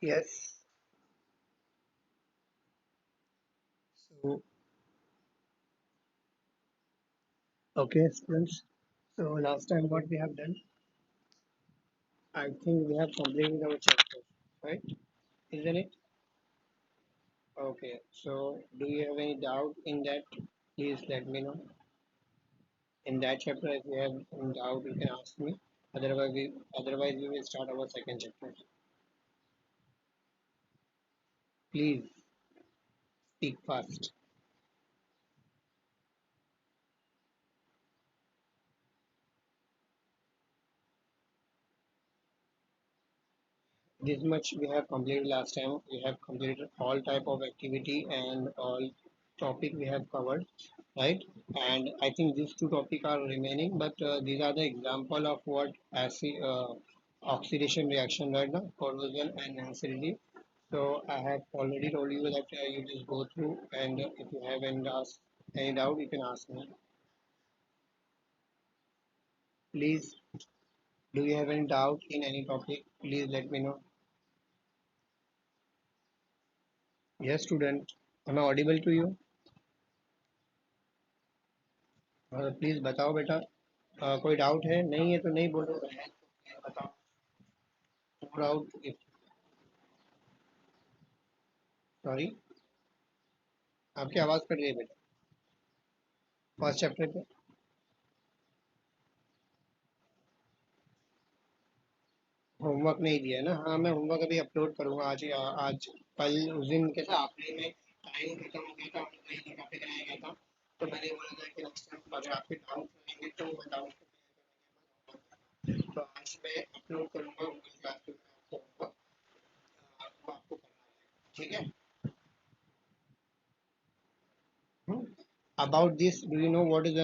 Yes. So, okay, students. So last time what we have done, I think we have completed our chapter, right? Isn't it? Okay. So do you have any doubt in that? Please let me know. In that chapter, if you have any doubt, you can ask me. Otherwise we will start our second chapter. Please speak fast. This much we have completed last time. We have completed all type of activity and all topic we have covered, right? And I think these two topic are remaining, but these are the example of what acid oxidation reaction, right now, corrosion and acidity. So I have already told you that you just go through, and if you have any doubt, you can ask me. Please, do you have any doubt in any topic? Please let me know. Yes, student. Am I audible to you? Please बताओ बेटा। कोई doubt है? नहीं है तो नहीं बोलो, है तो बताओ। नो डाउट इफ सॉरी, आपकी आवाज कट गई बेटा। फर्स्ट चैप्टर पे होमवर्क नहीं दिया है ना? हाँ, मैं होमवर्क अभी अपलोड करूंगा आज आज कल। उस दिन कैसा आखिरी में टाइम खत्म हो गया था, हम लोग नई टॉपिक रह गया था, तो मैंने बोला था कि नेक्स्ट टाइम अगर आपके डाउट रहेंगे तो बताओ। तो आज मैं अपलोड करूंगा गूगल क्लास पे आपको होमवर्क, वो आपको करना है, ठीक है? About this, do you know what is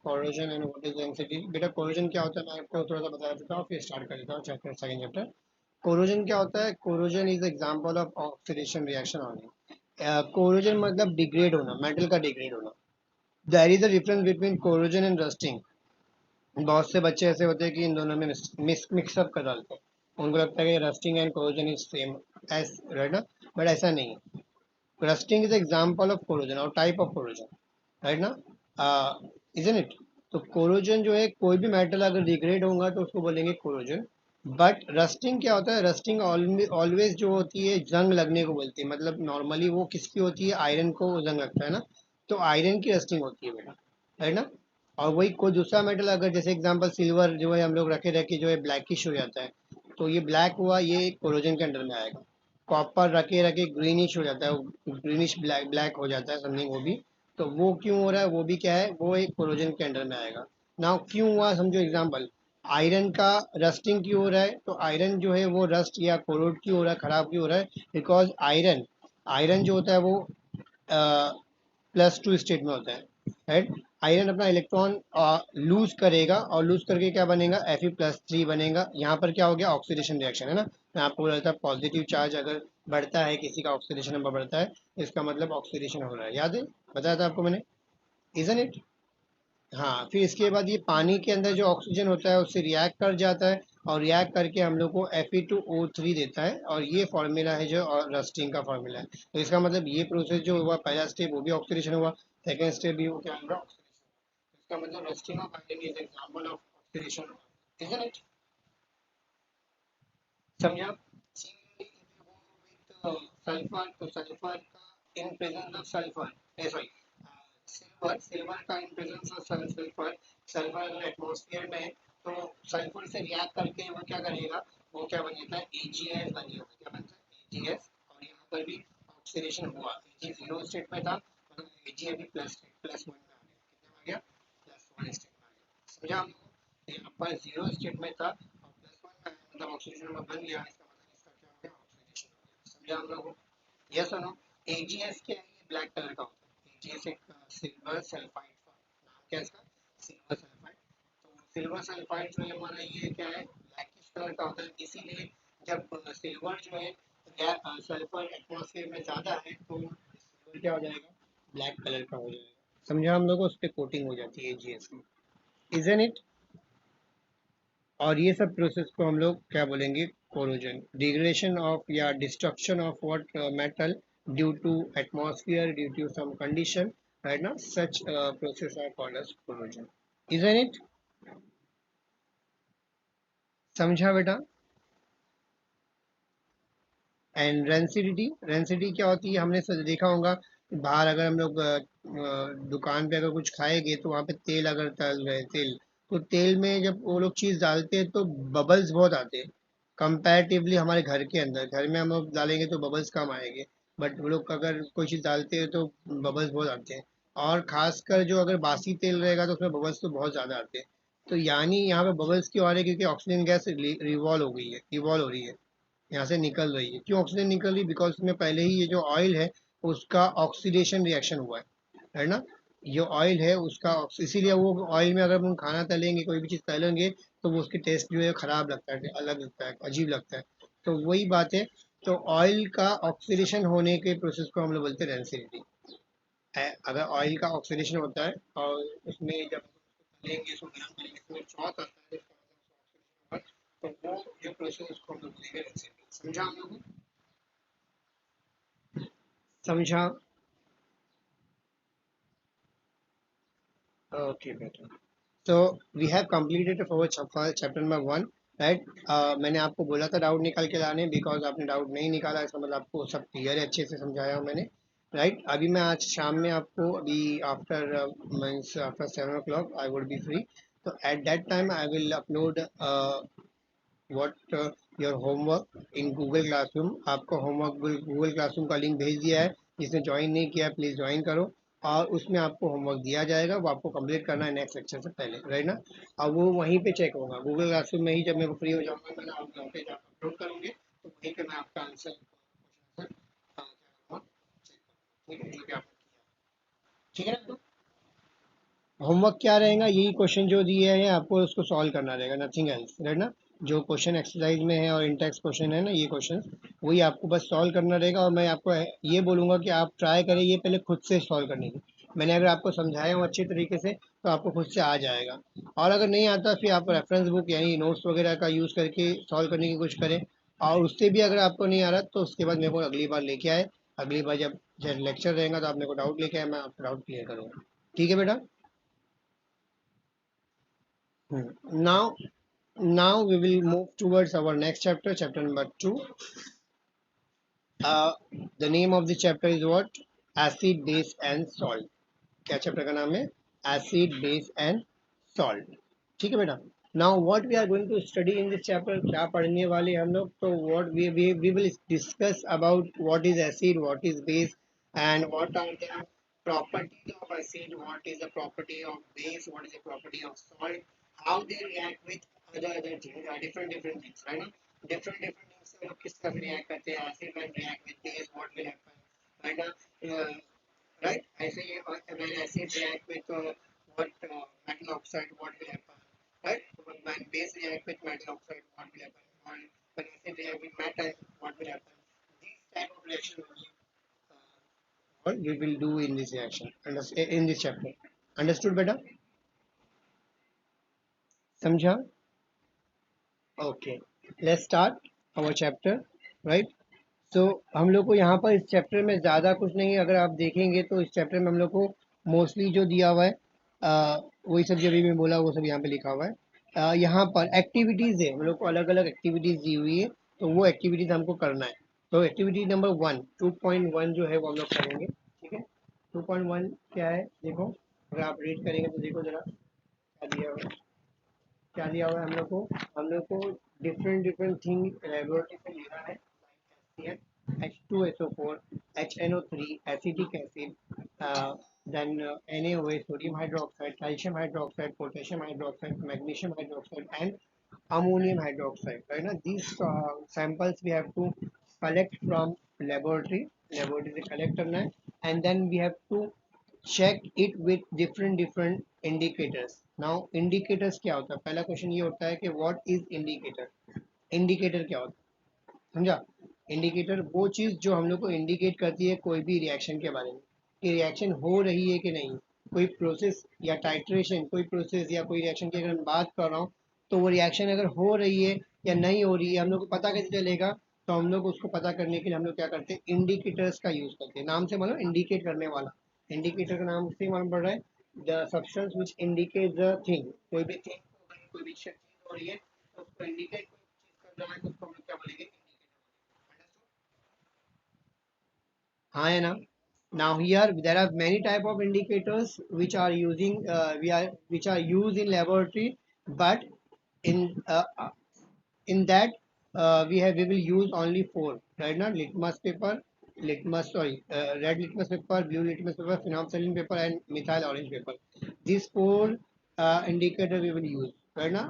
corrosion and what is density? बेटा corrosion क्या होता है मैं आपको थोड़ा सा बता देता हूँ, फिर स्टार्ट कर देता हूँ चैप्टर सेकंड चैप्टर। corrosion क्या होता है? corrosion is example of oxidation reaction only. corrosion मतलब डिग्रेड होना, मेटल का डिग्रेड होना। There is a difference between corrosion and rusting. बहुत से बच्चे ऐसे होते हैं कि इन दोनों में मिक्सअप कर डालते हैं, उनको लगता है कि rusting and corrosion is same, S right ना? बट ऐसा नहीं है। Rusting is example of corrosion और टाइप ऑफ corrosion, राइट ना? Isn't it? तो कोरोजन जो है, कोई भी मेटल अगर डिग्रेड होगा तो उसको बोलेंगे कोरोजन। बट रस्टिंग क्या होता है? रस्टिंग ऑलवेज जो होती है जंग लगने को बोलती है, मतलब नॉर्मली वो किसकी होती है? आयरन को जंग लगता है ना, तो आयरन की रस्टिंग होती है बेटा, है ना? और वही कोई दूसरा मेटल अगर, जैसे एग्जांपल सिल्वर जो है हम लोग रखे रखे जो है ब्लैकिश हो जाता है, तो ये ब्लैक हुआ, ये कोरोजन के अंडर में आएगा। कॉपर रखे रखे ग्रीनिश हो जाता है, ग्रीनिश ब्लैक ब्लैक हो जाता है समथिंग, वो भी। तो वो क्यों हो रहा है? वो भी क्या है? वो एक कोरोजन के अंडर में आएगा। नाउ क्यों हुआ समझो एग्जांपल। आयरन का रस्टिंग क्यों हो रहा है? तो आयरन जो है वो रस्ट या कोरोड क्यों हो रहा है, खराब क्यों हो रहा है? बिकॉज आयरन, आयरन जो होता है वो +2 स्टेट में होता है, राइट? आयरन अपना इलेक्ट्रॉन लूज करेगा, और लूज करके क्या बनेगा? Fe+3 बनेगा। यहाँ पर क्या हो गया? ऑक्सीडेशन रिएक्शन, है ना? मैं आपको बोला था पॉजिटिव चार्ज अगर बढ़ता है, किसी का ऑक्सीडेशन नंबर बढ़ता है, इसका मतलब ऑक्सीडेशन हो रहा है। याद है? बताया था आपको मैंने, इजन इट? हाँ, फिर इसके बाद ये पानी के अंदर जो ऑक्सीजन होता है उससे रिएक्ट कर जाता है, और रिएक्ट करके हम लोग को Fe2O3 देता है, और ये फॉर्मूला है जो रस्टिंग का फॉर्मूला है। तो इसका मतलब ये प्रोसेस जो हुआ, पहला स्टेप वो भी ऑक्सीडेशन हुआ, सेकंड स्टेप भी वो क्या होगा? ऑक्सीडेशन। इसका मतलब rusting of iron is example of oxidation, isn't it? समझा? सल्फर, तो सल्फर का in presence of sulphur, sorry, silver, silver का in presence of sulphur, sulphur atmosphere में, तो सल्फर से रिएक्ट करके वो क्या करेगा? वो क्या बन जाता है? AgS बन जाएगा। क्या बनता है? AgS। और यहाँ पर भी ऑक्सीडेशन हुआ, Ag जीरो स्टेट में था, मतलब Ag अभी प्लस वन में आ गया। कितने में आ गया? +1 स्टेट में आ गया। समझा हम लोग? तो यहाँ पर जीरो स्टेट में था और +1 में आया, मतलब ऑक्सीजन नंबर बन गया, इसका मतलब इसका क्या हो गया? ऑक्सीडेशन हो गया। समझा हम लोग? यस और नो? AgS क्या है? ये ब्लैक कलर का होता है। AgS एक सिल्वर सल्फाइड का नाम, क्या है इसका? Silver sulphide. तो सिल्वर सल्फाइड जो है हमारा, ये क्या है? ब्लैकिश कलर का होता है, इसीलिए जब सिल्वर जो है सल्फर एटमॉस्फेयर में ज़्यादा है तो सिल्वर क्या हो जाएगा? ब्लैक कलर का हो जाएगा। समझा हम लोग? उस पर कोटिंग हो जाती है AgS की, इजन इट? और ये सब प्रोसेस को हम लोग क्या बोलेंगे, कोरोजन, डिग्रेडेशन ऑफ या destruction of what metal due to atmosphere, due to some condition, right ना, such process are called as corrosion, isn't it? समझा बेटा? एंड रेंसिडिटी, रेंसिडिटी क्या होती है, हमने देखा होगा बाहर अगर हम लोग दुकान पे अगर कुछ खाएंगे तो वहाँ पे तेल अगर तल रहे तेल, तो तेल में जब वो लोग चीज़ डालते हैं तो बबल्स बहुत आते हैं कंपैरेटिवली हमारे घर के अंदर। घर में हम लोग डालेंगे तो बबल्स कम आएंगे, बट वो लोग अगर कोई चीज़ डालते हैं तो बबल्स बहुत आते हैं। और खासकर जो अगर बासी तेल रहेगा तो उसमें बबल्स तो बहुत ज़्यादा आते हैं। तो यानी यहाँ पे बबल्स क्यों आ रहे हैं, क्योंकि ऑक्सीजन गैस रिवॉल्व हो गई है, इवॉल्व हो रही है, यहाँ से निकल रही है। क्यों ऑक्सीजन निकल रही, बिकॉज उसमें पहले ही ये जो ऑयल है उसका ऑक्सीडेशन रिएक्शन हुआ है ना। ये ऑयल है उसका इसीलिए वो ऑयल में अगर हम खाना तलेंगे, कोई भी चीज़ तलेंगे, तो वो उसके टेस्ट जो है खराब लगता है, अलग लगता है, अजीब लगता है। तो वही बात है। तो ऑयल का ऑक्सीडेशन होने के प्रोसेस को हम लोग बोलते हैं रेंसिडिटी। अगर ऑयल का ऑक्सीडेशन होता है और उसमें जब तलेंगे, उसको गर्म करेंगे, तो चौथ आता है, तो वो जो प्रोसेस उसको हम लोग बोलेंगे रेंसिडिटी। समझा हम लोग? समझा? ओके बेटा। तो we have completed for chapter number 1, right. मैंने आपको बोला था डाउट निकाल के लाने, बिकॉज आपने डाउट नहीं निकाला, इसका मतलब आपको सब क्लियर है, अच्छे से समझाया हूँ मैंने, राइट। अभी मैं आज शाम में आपको अभी after means after 7 o'clock I would be free, तो at that time I will upload what your homework in Google classroom. आपको होमवर्क गूगल क्लासरूम का लिंक भेज दिया है, जिसने ज्वाइन नहीं किया प्लीज़ ज्वाइन करो। और उसमें आपको होमवर्क दिया जाएगा, वो आपको कंप्लीट करना है नेक्स्ट लेक्चर से पहले, राइट ना। और वो वहीं पे चेक होगा गूगल क्लासरूम में ही, जब मैं फ्री हो जाऊंगा मैं आप वहाँ पे जाकर अपलोड करूँगे, तो वहीं पे मैं आपका आंसर ठीक है, जो भी आपने किया, ठीक है ना। होमवर्क क्या रहेगा, यही क्वेश्चन जो दिए हैं आपको उसको सॉल्व करना रहेगा, नथिंग एल्स, राइट ना। जो क्वेश्चन एक्सरसाइज में है और इंटेक्स क्वेश्चन है ना, ये क्वेश्चन वही आपको बस सॉल्व करना रहेगा। और मैं आपको ये बोलूँगा कि आप ट्राई करें ये पहले खुद से सॉल्व करने की। मैंने अगर आपको समझाया हूँ अच्छे तरीके से तो आपको खुद से आ जाएगा। और अगर नहीं आता फिर आप रेफरेंस बुक यानी नोट्स वगैरह का यूज़ करके सॉल्व करने की कोशिश करें। और उससे भी अगर आपको नहीं आ रहा तो उसके बाद मेरे को अगली बार लेके आए, अगली बार जब लेक्चर रहेगा तो आप मेरे को डाउट लेके आए, मैं आपका डाउट क्लियर करूँगा, ठीक है बेटा। Now, now we will move towards our next chapter, chapter number 2. Uh, the name of the chapter is what? Acid, base and salt. क्या चैप्टर का नाम है? Acid, base and salt. ठीक है बेटा। Now what we are going to study in this chapter, क्या पढ़ने वाले हम लोग, तो what we will discuss about what is acid, what is base, and what are the properties of acid, what is the property of base, what is the property of salt, how they react with other things, different things, right? Different things से लोग किस तरह react करते हैं, acid when react with base, what will happen, right? Right? ऐसे ही when acid react with what metal oxide, what will happen, right? When base react with metal oxide, what will happen? When acid react with metal, what will happen? These type of reaction only what we will do in this reaction, in this chapter. Understood, बेटा? समझा? Okay. Let's start our chapter, right? तो हम लोग को यहाँ पर इस chapter में ज़्यादा कुछ नहीं है, अगर आप देखेंगे तो इस चैप्टर में हम लोग को मोस्टली जो दिया हुआ है वही सब जो अभी मैं बोला वो सब यहाँ पे लिखा हुआ है। यहाँ पर एक्टिविटीज़ है, हम लोग को अलग अलग एक्टिविटीज़ दी हुई है, तो वो एक्टिविटीज़ हमको करना है। तो एक्टिविटी नंबर 1 2.1 जो है वो हम लोग करेंगे, ठीक है। 2.1 क्या है देखो, अगर आप रीड करेंगे तो देखो जरा क्या दिया हुआ है, क्या दिया हुआ है हम लोग को डिफरेंट डिफरेंट थिंग लेबोरेटरी से लेना है। H2SO4, HNO3, acetic acid, then NaOH, sodium hydroxide, calcium hydroxide, potassium hydroxide, magnesium hydroxide, and ammonium hydroxide. Right now, these samples we have to collect from laboratory से collect करना है, and then we have to check it with different indicators. Now indicators क्या होता है, पहला question ये होता है कि what is indicator, इंडिकेटर क्या होता है, समझा। इंडिकेटर वो चीज़ जो हम लोग को इंडिकेट करती है कोई भी रिएक्शन के बारे में, कि रिएक्शन हो रही है कि नहीं, कोई प्रोसेस या टाइट्रेशन, कोई प्रोसेस या कोई रिएक्शन की अगर मैं बात कर रहा हूँ, तो वो रिएक्शन अगर हो रही है या नहीं हो रही है हम लोग को पता कैसे चलेगा? तो हम लोग उसको पता करने के लिए हम लोग क्या करते हैं, इंडिकेटर्स का यूज करते हैं। नाम से मालूम इंडिकेट करने वाला, इंडिकेटर का नाम से मालूम पड़ रहा है, the substance which indicate the thing. कोई भी थिंग, कोई भी चीज हो रही है तो उसको इंडिकेट कर रहा है तो उसको हम लोग क्या बोलेंगे? हाँ है ना? Now here there are many type of indicators which are which are used in laboratory, but in that we will use only four, right now: litmus paper, litmus sorry red litmus paper, blue litmus paper, phenolphthalein paper and methyl orange paper. These four indicator we will use, right now.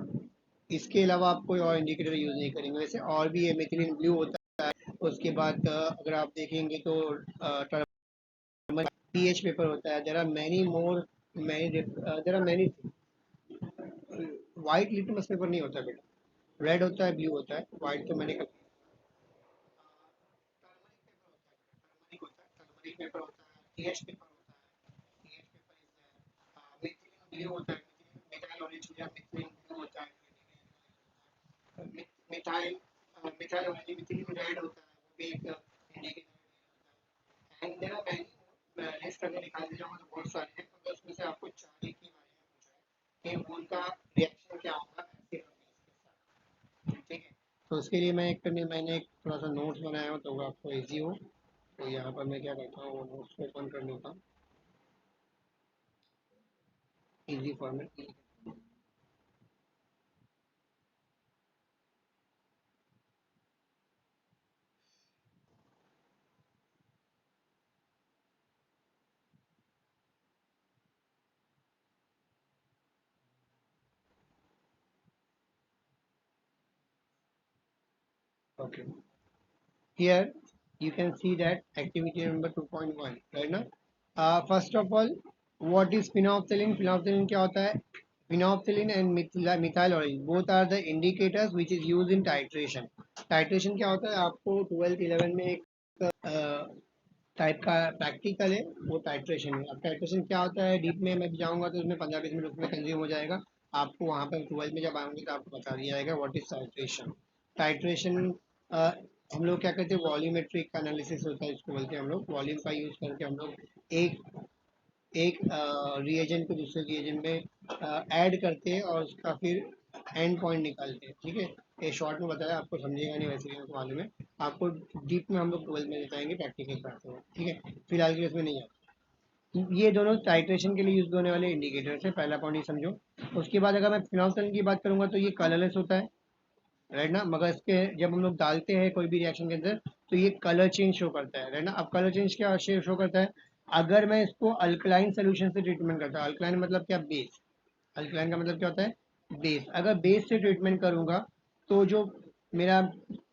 इसके अलावा आप कोई और indicator use नहीं करेंगे। वैसे और भी है, मिथिलीन ब्लू होता है, उसके बाद अगर आप देखेंगे तो पीएच पेपर होता है। There are many more, many there are many. White litmus paper नहीं होता बेटा, रेड होता है, ब्लू होता है, व्हाइट तो मैंने कहा। टर्मरिक होता है, टर्मरिक पेपर होता है, पीएच पेपर होता है, pH paper is methylene blue होता है, मिथाइल ऑरेंज या मिथिलीन ब्लू होता है, methyl methyl orange methylene red होता है, वो भी एक इंडिकेटर है। And there are many, list अगर निकाल दी जाऊंगा तो बहुत सारे हैं, तो उसमें से आपको चार एक ही बारे में पूछा है कि उनका रिएक्शन क्या होगा acid और base के साथ। ठीक है, तो उसके लिए मैंने एक थोड़ा सा नोट्स बनाया हो तो वो आपको इजी हो। तो यहाँ पर मैं क्या करता हूँ, वो नोट्स को ओपन कर लेता हूँ, easy format. Okay, here you can see that activity number 2.1, right now. First of all, what is phenolphthalein? Phenolphthalein क्या होता है? Phenolphthalein and methyl orange both are the indicators which is used in titration. Titration क्या होता है? आपको 12th 11 में एक type का प्रैक्टिकल है, वो टाइट्रेशन है। अब टाइट्रेशन क्या होता है डीप में मैं जाऊंगा तो उसमें 15-20 मिनट उसमें कंज्यूम हो जाएगा। आपको वहाँ पर 12 में जब आएंगे तो आपको बता दिया जाएगा व्हाट इज टाइट्रेशन। टाइट्रेशन हम लोग क्या करते हैं, वॉल्यूमेट्रिक एनालिसिस होता है, इसको बोलते हैं हम लोग। वॉल्यूम का यूज करके हम लोग एक एक रिएजेंट को दूसरे रिएजेंट में ऐड करते हैं और उसका फिर एंड पॉइंट निकालते हैं। ठीक है, ये शॉर्ट में बताया, आपको समझेगा नहीं वैसे भी, आपको मालूम है। आपको डीप में हम लोग 12 में बताएंगे प्रैक्टिकल क्लास में। ठीक है, फिलहाल के लिए इसमें नहीं आता। ये दोनों टाइट्रेशन के लिए यूज होने वाले इंडिकेटर्स है, पहला पॉइंट ये समझो। उसके बाद अगर मैं फिनॉल्फ्थालीन की बात करूंगा तो ये कलरलेस होता है, राइट ना? मगर इसके जब हम लोग डालते हैं कोई भी रिएक्शन के अंदर तो ये कलर चेंज शो करता है, राइट ना? अब कलर चेंज क्या शो करता है? अगर मैं इसको अल्कलाइन सोल्यूशन से ट्रीटमेंट करता हूँ, अल्कलाइन मतलब क्या? बेस। अल्कलाइन का मतलब क्या होता है? बेस। अगर बेस से ट्रीटमेंट करूंगा तो जो मेरा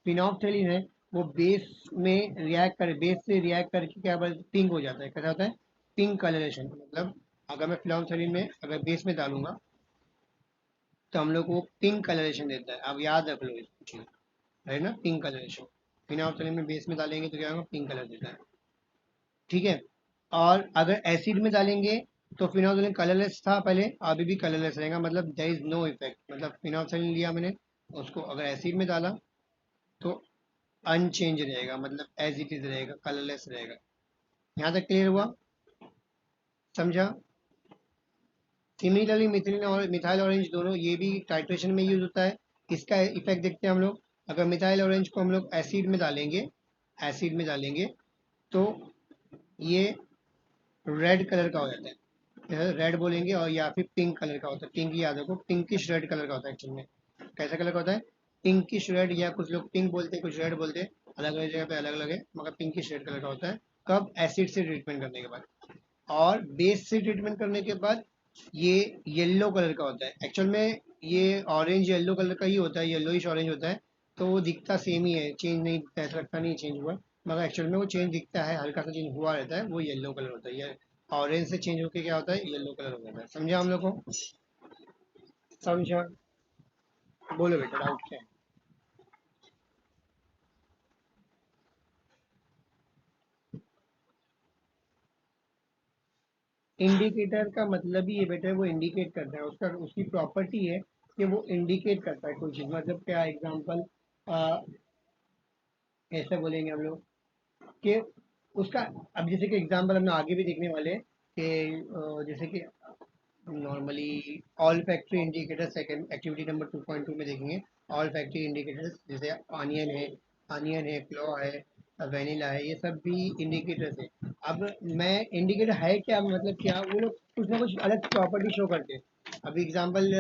फिनॉल्फ्थालीन है वो बेस में रिएक्ट कर, बेस से रिएक्ट करके क्या बोलते, पिंक हो जाता है। कैसा होता है? Pink colouration. मतलब अगर मैं फिनॉल्फ्थालीन में अगर बेस में डालूंगा तो हम लोग को पिंक कलरेशन देता है। अब याद रख लो इस चीज, है ना? Pink colouration. फिनॉल्फ्थालीन में बेस में डालेंगे तो क्या होगा? पिंक कलर देता है। ठीक है, और अगर एसिड में डालेंगे तो फिनॉल्फ्थालीन कलरलेस था पहले, अभी भी कलरलेस रहेगा, मतलब देयर इज नो इफेक्ट। मतलब फिनॉल्फ्थालीन लिया मैंने, उसको अगर एसिड में डाला तो अनचेंज रहेगा, मतलब एज इट इज रहेगा, कलरलेस रहेगा। यहाँ तक क्लियर हुआ? समझा? सिमिलरली मिथिलीन और मिथाइल ऑरेंज दोनों ये भी टाइट्रेशन में यूज होता है। इसका इफेक्ट देखते हैं हम लोग। अगर मिथाइल ऑरेंज को हम लोग एसिड में डालेंगे, एसिड में डालेंगे तो ये रेड कलर का हो जाता है, रेड बोलेंगे, और या फिर पिंक कलर का होता है। पिंक याद रखो, पिंकिश रेड कलर का होता है एक्चुअल में। कैसा कलर का होता है? पिंकिश रेड, या कुछ लोग पिंक बोलते हैं, कुछ रेड बोलते हैं, अलग अलग जगह पे अलग अलग है, मगर पिंकिश रेड कलर का होता है। कब? एसिड से ट्रीटमेंट करने के बाद। और बेस से ट्रीटमेंट करने के बाद ये येलो कलर का होता है एक्चुअल में। ये ऑरेंज येलो कलर का ही होता है, येलोइश ऑरेंज होता है। तो वो दिखता सेम ही है, चेंज नहीं दिखता, ऐसा लगता नहीं चेंज हुआ, मगर एक्चुअल में वो चेंज दिखता है, हल्का सा चेंज हुआ रहता है। वो येलो कलर होता है, ये ऑरेंज से चेंज होकर क्या होता है? येलो कलर हो जाता है। समझा हम लोग को? समझा? बोलो बेटा, डाउट क्या है? इंडिकेटर का मतलब ही ये बेटा, वो इंडिकेट करता है, उसका उसकी प्रॉपर्टी है कि वो इंडिकेट करता है कोई चीज़, मतलब क्या एग्जांपल ऐसे बोलेंगे हम लोग कि उसका, अब जैसे कि एग्जांपल हम लोग आगे भी देखने वाले हैं कि जैसे कि normally all factory indicator second activity number 2.2 में देखेंगे। ऑल फैक्ट्री इंडिकेटर्स जैसे अनियन है, क्लो है, वेनिला है, ये सब भी इंडिकेटर्स है। अब मैं इंडिकेटर है क्या, मतलब क्या वो लोग कुछ ना कुछ अलग प्रॉपर्टी शो करते हैं। अभी एग्जांपल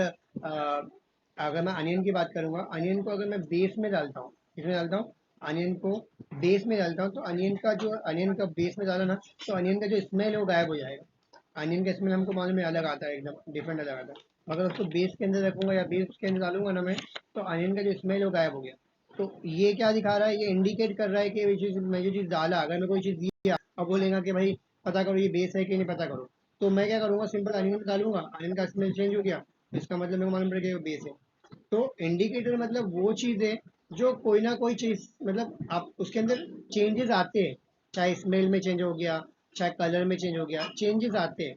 अगर मैं अनियन की बात करूंगा, अनियन को अगर मैं बेस में डालता हूँ, किसमें डालता हूँ, अनियन को बेस में डालता हूँ, तो अनियन का बेस में डाला ना, तो अनियन का जो स्मेल है वो गायब हो जाएगा। अनियन का स्मेल हमको मालूम है अलग आता है, एकदम डिफरेंट अलग आता है। मगर उसको बेस के अंदर रखूंगा या बेस के अंदर डालूंगा ना मैं, तो अनियन का जो स्मेल है वो गायब हो गया। तो ये क्या दिखा रहा है, ये इंडिकेट कर रहा है कि ये चीज़, मैं जो चीज़ डाला, अगर मैं कोई चीज़ दिया और बोलेगा कि भाई पता करो ये बेस है कि नहीं, पता करो, तो मैं क्या करूँगा, सिंपल अनियन डालूंगा, अनियन का स्मेल चेंज हो गया, इसका मतलब मेरे को मालूम पड़ गया ये बेस है। तो इंडिकेटर मतलब वो चीज़ है जो कोई ना कोई चीज़, मतलब आप उसके अंदर चेंजेस आते हैं, चाहे स्मेल में चेंज हो गया, चाहे कलर में चेंज हो गया, चेंजेस आते हैं।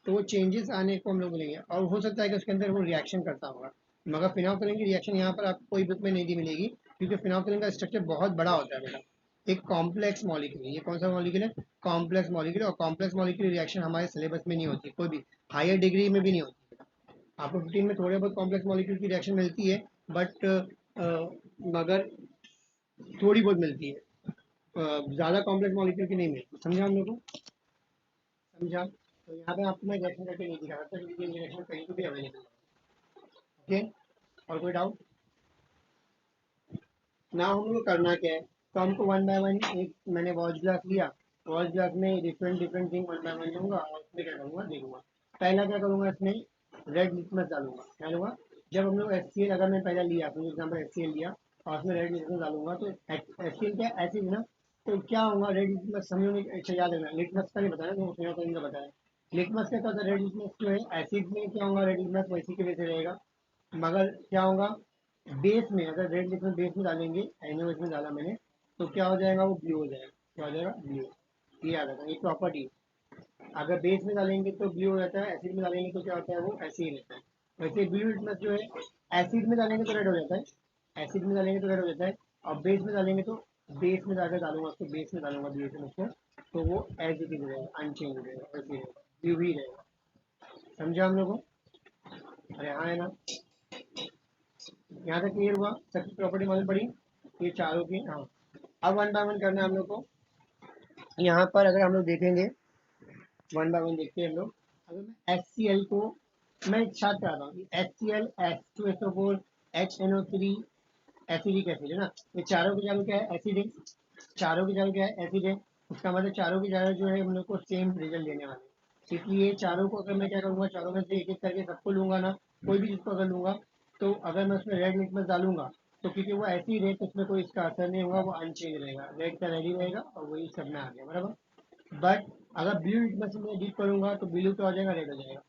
तो वो चेंजेस आने को हम लोग बोलेंगे, और हो सकता है कि उसके अंदर वो रिएक्शन करता होगा। मगर फिनोल्फिनीन की रिएक्शन यहाँ पर आपको कोई बुक में नहीं दी मिलेगी, क्योंकि फिनोल्फिनीन का स्ट्रक्चर बहुत बड़ा होता है बेटा। एक कॉम्प्लेक्स मॉलिक्यूल है, ये कौन सा मॉलिक्यूल है, कॉम्प्लेक्स मॉलिक्यूल। और कॉम्प्लेक्स मॉलिक्यूल रिएक्शन हमारे सिलेबस में नहीं होती, कोई भी हायर डिग्री में भी नहीं होती। आपको 15 में थोड़े बहुत कॉम्प्लेक्स मॉलिक्यूल की रिएक्शन मिलती है, बट मगर थोड़ी बहुत मिलती है, ज़्यादा कॉम्प्लेक्स मॉलिक्यूल की नहीं मिलती। समझा हम लोग को? समझा? तो यहाँ पे आपको मैं रिएक्शन करके नहीं दिखा सकता, क्योंकि ये रिएक्शन कहीं पर भी अवेलेबल है। ओके, और कोई डाउट ना? हम लोग करना क्या है, तो हमको वन बाय वन, एक मैंने वॉच ग्लास लिया, वॉच ग्लास में different different thing one by one लूँगा, और उसमें क्या करूँगा देखूंगा। पहला क्या करूँगा, इसमें रेड लिटमस डालूंगा। क्या लूँगा, जब हम लोग एच सी एल, अगर मैं पहले लिया, for example H C L लिया और उसमें रेड लिटमस डालूंगा, तो एच सी एल क्या एसिड ना, तो क्या होगा, रेड लिटमस समझो, अच्छा याद रखना, लिटमस का नहीं बताया, तो उसमें का बताया। लिटमस का क्या होता है, रेड लिटमस जो है एसिड में क्या होगा, रेड लिटमस वैसी के वैसे रहेगा। मगर क्या होगा, बेस में अगर रेड लिक्विड बेस में डालेंगे, एनओएच में डाला मैंने, तो क्या हो जाएगा, वो ब्लू हो जाएगा। क्या हो जाएगा, ब्लू। ये याद रखना, ये प्रॉपर्टी। अगर बेस में डालेंगे तो ब्लू हो जाता है, एसिड में डालेंगे तो क्या होता है, वो ऐसे ही रहता है। वैसे ब्लू लिटमस जो है, एसिड में डालेंगे तो रेड हो जाता है, एसिड में डालेंगे तो रेड हो जाता है, और बेस में डालेंगे तो, बेस में डालकर डालूंगा उसको, बेस में डालूंगा ब्लू लिटमस को, तो वो एज इट इज रहेगा, अनचेंज रहेगा, वैसे ही रहेगा, ब्लू ही रहेगा। समझा हम लोग को? अरे हाँ है ना? यहाँ तक क्लियर हुआ, सबकी प्रॉपर्टी मालूम पड़ी, ये चारों की। हाँ, अब वन बाय वन करना है हम लोग को। यहाँ पर अगर हम लोग देखेंगे, वन बाय वन देखते हैं हम लोग। अगर मैं एच सी एल को मैं एक साथ कराता हूँ, H C L, H two S O four, H N O three, acidic acid है ना, ये चारों की चारों क्या है, एसिड है। चारों की चारों क्या है, एसिड है। इसका मतलब चारों की चारों जो है हम लोग को सेम रिजल्ट देने वाले हैं। इसलिए चारों को अगर मैं क्या करूँगा, चारों में से एक एक करके सबको लूंगा ना, कोई भी चीज़ को अगर लूंगा, तो अगर मैं उसमें रेड लिटमस डालूंगा, तो क्योंकि वो एसिड है तो उसमें कोई इसका असर नहीं होगा, वो अनचेंज रहेगा, रेड का रेड ही रहेगा, और वही सब में आ गया बराबर। बट अगर ब्लू लिटमस में डीप करूंगा, तो ब्लू क्या हो जाएगा, रेड हो जाएगा,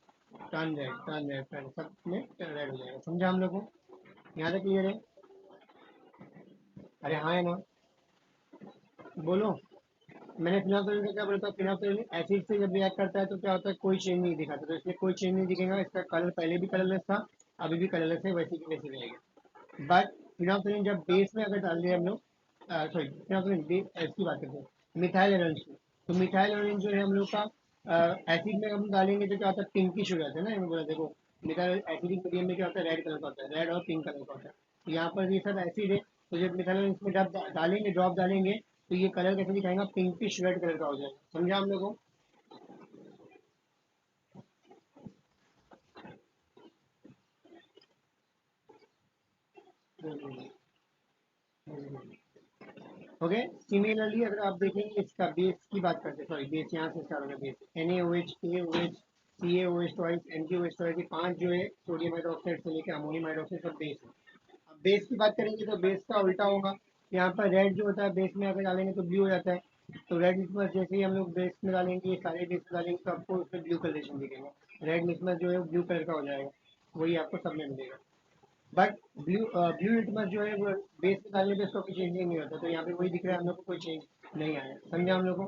टर्न रेड टर्न सब में रेड हो जाएगा। समझा हम लोग को? यहाँ तक क्लियर है? अरे हाँ है ना? बोलो। मैंने फिनोल्फिनीन का क्या बोला था, फिनोल्फिनीन एसिड से जब रिएक्ट करता है तो क्या होता है, कोई चेंज नहीं दिखाता, तो इसमें कोई चेंज नहीं दिखेगा, इसका कलर पहले भी कलरलेस था, अभी भी कलरलेस है, वैसे की वैसे रहेगा। बट फिनोल्फिनीन जब बेस में अगर डाल दिया हम लोग, सॉरी फिनोल्फिनीन इसकी बात करते हैं, मिथाइल एनोलिन की, तो मिथाइल एनोलिन जो है हम लोग का एसिड में हम डालेंगे तो क्या होता है, पिंकिश हो जाता है ना, मैंने बोला देखो, मिथाइल एसिडिक मीडियम में क्या होता है, रेड कलर का होता है, रेड और पिंक कलर का होता है। तो यहाँ पर ये सब एसिड है, तो जब मिथाइल एनोलिन इसमें डालेंगे, ड्रॉप डालेंगे, तो ये कलर कैसे दिखाएगा, पिंकिश रेड कलर का हो जाएगा। समझा हम लोग को? ओके। सिमिलरली अगर आप देखेंगे इसका बेस की बात करते हैं, सॉरी बेस यहाँ से स्टार्ट होगा, base N A O H, A O H, C A O H twice, N G O H twice, ये पांच जो है सोडियम हाइड्रोक्साइड से लेकर अमोनियम हाइड्रोक्साइड सब बेस है। अब बेस की बात करेंगे तो बेस का उल्टा होगा। यहाँ पर रेड जो होता है बेस में अगर डालेंगे तो ब्लू हो जाता है। तो रेड लिटमस जैसे ही हम लोग बेस में डालेंगे, ये सारे बेस में डालेंगे, तो आपको उसमें ब्लू कलरेशन दिखेगा, रेड लिटमस जो है ब्लू कलर का हो जाएगा, वही आपको सब में मिलेगा। बट ब्लू लिटमस जो है वो बेस में डालने पे उसका कोई चेंजिंग नहीं होता, तो यहाँ पे वही दिख रहा है हम लोग को, कोई चेंज नहीं आया। समझा हम लोग को?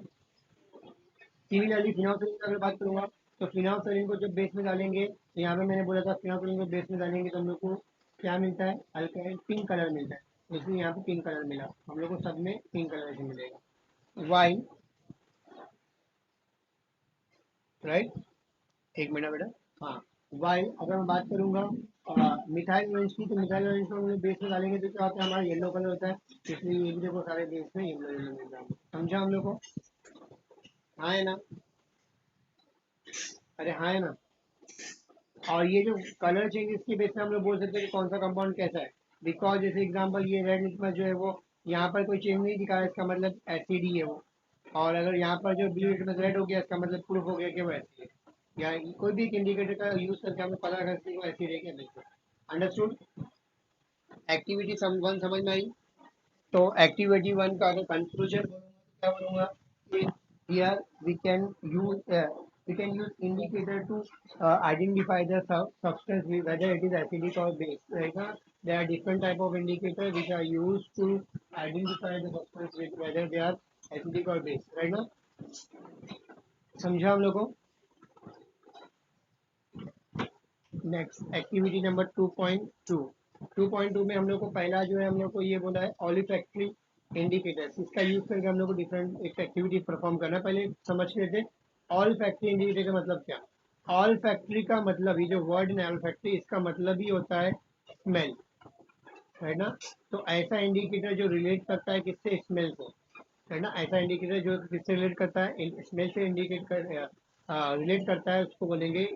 सिमिलरली फिनोल्फिनीन की अगर बात करूँगा, तो फिनोल्फथालीन को जब बेस में डालेंगे तो यहाँ पे मैंने बोला था फिनोल्फथालीन को बेस में डालेंगे तो हम लोग को क्या मिलता है, अल्काइल पिंक कलर मिलता है, इसलिए यहाँ पे पिंक कलर मिला हम लोग को, सब में पिंक कलर ऐसे मिलेगा। वाइल, राइट, एक मिनट बेटा। हाँ, वाइल अगर मैं बात करूंगा मिथाइल ऑरेंज की, तो मिथाइल ऑरेंज को हम लोग बेस में डालेंगे तो क्या होता है, हमारा येलो कलर होता है, इसलिए ये भी देखो सारे बेस में येलो येलो मिल रहा है। समझा हम लोग को? हाँ है ना? अरे हाँ है ना? और ये जो कलर चेंजेस की बेस पे हम लोग बोल सकते हैं कि कौन सा कंपाउंड कैसा है, बिकॉज जैसे एग्जांपल ये रेड लिटमस जो है वो यहाँ पर कोई चेंज नहीं दिखा है, इसका मतलब एसिड ही है वो। और अगर यहाँ पर जो ब्लू लिटमस रेड हो गया, इसका मतलब प्रूफ हो गया कि वो एसिड है। या कोई भी एक इंडिकेटर का यूज करके हमें पता कर सकते हैं वो एसिड है क्या नहीं। अंडरस्टूड? एक्टिविटी वन समझ में आई? तो एक्टिविटी वन का अगर कंक्लूजन क्या बोलूँगा कि here we can use indicator to identify the substance whether it is acidic or base, right ना? There are different type of indicator which are used to identify the substance whether they are acidic or base, right ना? समझा हम लोग को? Next activity number 2.2। 2.2 में हम लोग को पहला जो है हम लोग को ये बोला है ऑलिफैक्ट्री इंडिकेटर्स, इसका यूज करके हम लोग को डिफरेंट एक एक्टिविटी परफॉर्म करना है। पहले समझ लेते हैं ऑल फैक्ट्री इंडिकेटर का मतलब क्या। ऑल फैक्ट्री का मतलब, ये जो वर्ड है ऑल फैक्ट्री, इसका मतलब ही होता है स्मेल, है ना? तो ऐसा इंडिकेटर जो रिलेट करता है किससे, स्मेल से, है ना? ऐसा इंडिकेटर जो किससे रिलेट करता है, स्मेल से इंडिकेट कर रिलेट करता है, उसको बोलेंगे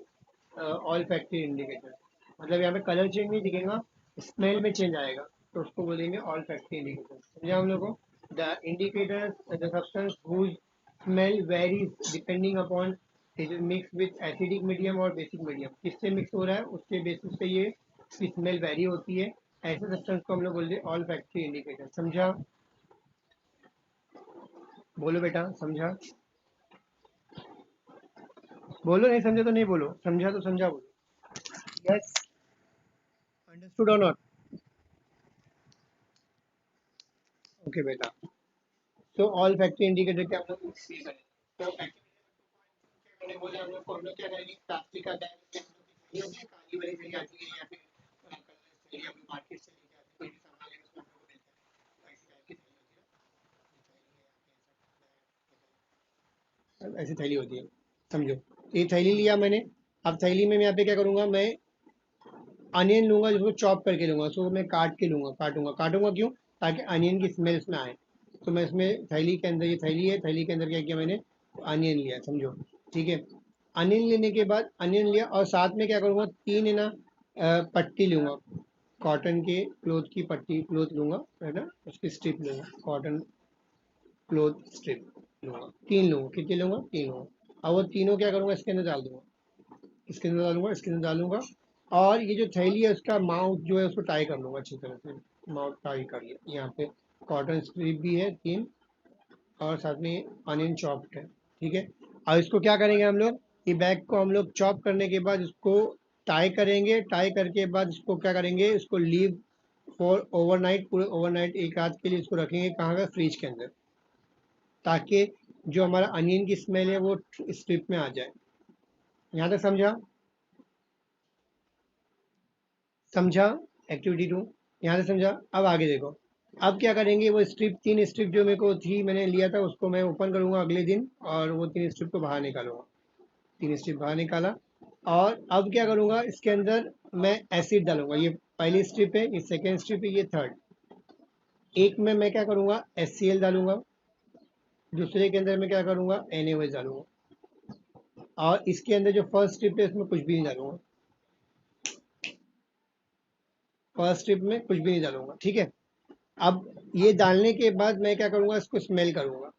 ऑल फैक्ट्री इंडिकेटर। मतलब यहाँ पे कलर चेंज नहीं दिखेगा, स्मेल में चेंज आएगा, तो उसको बोलेंगे ऑल फैक्ट्री इंडिकेटर। समझा हम लोग को? The indicator the substance whose smell varies depending upon it is mix with acidic medium और बेसिक मीडियम, किससे मिक्स हो रहा है उसके बेसिस पे ये स्मेल वेरी होती है। ऐसे सब्सटेंस को हम लोग बोलते हैं ऑल फैक्ट्री इंडिकेटर। समझा? बोलो बेटा, समझा? बोलो, नहीं समझा तो नहीं बोलो, समझा तो समझा बोलो। यस, अंडरस्टूड और नॉट? ओके बेटा। तो ऑल फैक्ट्री इंडिकेटर के हम लोग सी करें, तो मैंने बोला हम लोग क्या करेंगे, प्लास्टिक का बैग ये होती है काली वाली थैली आती है, या फिर कलरलेस थैली हम लोग मार्केट से लेके आते हैं, कोई भी सामान लेंगे उसमें हम लोग को मिलता है, ऐसी टाइप की थैली होती है, ऐसी थैली होती है, समझो। ये थैली लिया मैंने, अब थैली में मैं यहाँ पे क्या करूँगा, मैं अनियन लूंगा जिसको चॉप करके लूंगा, उसको मैं काट के लूंगा, काटूंगा, काटूंगा क्यों, ताकि अनियन की स्मेल इसमें आए। तो मैं इसमें थैली के अंदर, ये थैली है, थैली के अंदर क्या किया मैंने, अनियन लिया, समझो, ठीक है। अनियन लेने के बाद, अनियन लिया और साथ में क्या करूँगा, तीन है ना पट्टी लूंगा, कॉटन के क्लोथ की पट्टी, क्लोथ लूंगा, है ना, उसकी स्ट्रिप लूंगा, कॉटन क्लोथ स्ट्रिप लूंगा, तीन लूंगा, कितने लूंगा, तीन लूंगा। अब वो तीनों क्या करूँगा, इसके अंदर डाल दूंगा, इसके अंदर डालूंगा, इसके अंदर डालूंगा। और ये जो थैली है उसका माउथ जो है उसको टाई कर लूंगा अच्छी तरह से, माउथ टाई कर लिया, यहाँ पे कॉटन स्ट्रिप भी है तीन, और साथ में अनियन चॉप्ड है, ठीक है। अब इसको क्या करेंगे हम लोग, ये बैग को हम लोग चॉप करने के बाद इसको टाई करेंगे, टाई करके बाद इसको क्या करेंगे, इसको लीव फॉर ओवरनाइट, पूरे ओवरनाइट एक रात के लिए इसको रखेंगे, कहाँ का, फ्रिज के अंदर, ताकि जो हमारा अनियन की स्मेल है वो स्ट्रिप में आ जाए। यहाँ तक समझा? समझा? एक्टिविटी टू यहाँ से समझा? अब आगे देखो, अब क्या करेंगे, वो स्ट्रिप, तीन स्ट्रिप जो मेरे को थी, मैंने लिया था, उसको मैं ओपन करूंगा अगले दिन, और वो तीन स्ट्रिप को बाहर निकालूंगा, तीन स्ट्रिप बाहर निकाला। और अब क्या करूंगा, इसके अंदर मैं एसिड डालूंगा, ये पहली स्ट्रिप है, ये सेकेंड स्ट्रिप है, ये थर्ड। एक में मैं क्या करूंगा, HCl डालूंगा, दूसरे के अंदर मैं क्या करूंगा, NaOH डालूंगा, और इसके अंदर जो फर्स्ट स्ट्रिप है इसमें कुछ भी नहीं डालूंगा, फर्स्ट स्ट्रिप में कुछ भी नहीं डालूंगा, ठीक है। अब ये डालने के बाद मैं क्या करूँगा, इसको स्मेल करूँगा।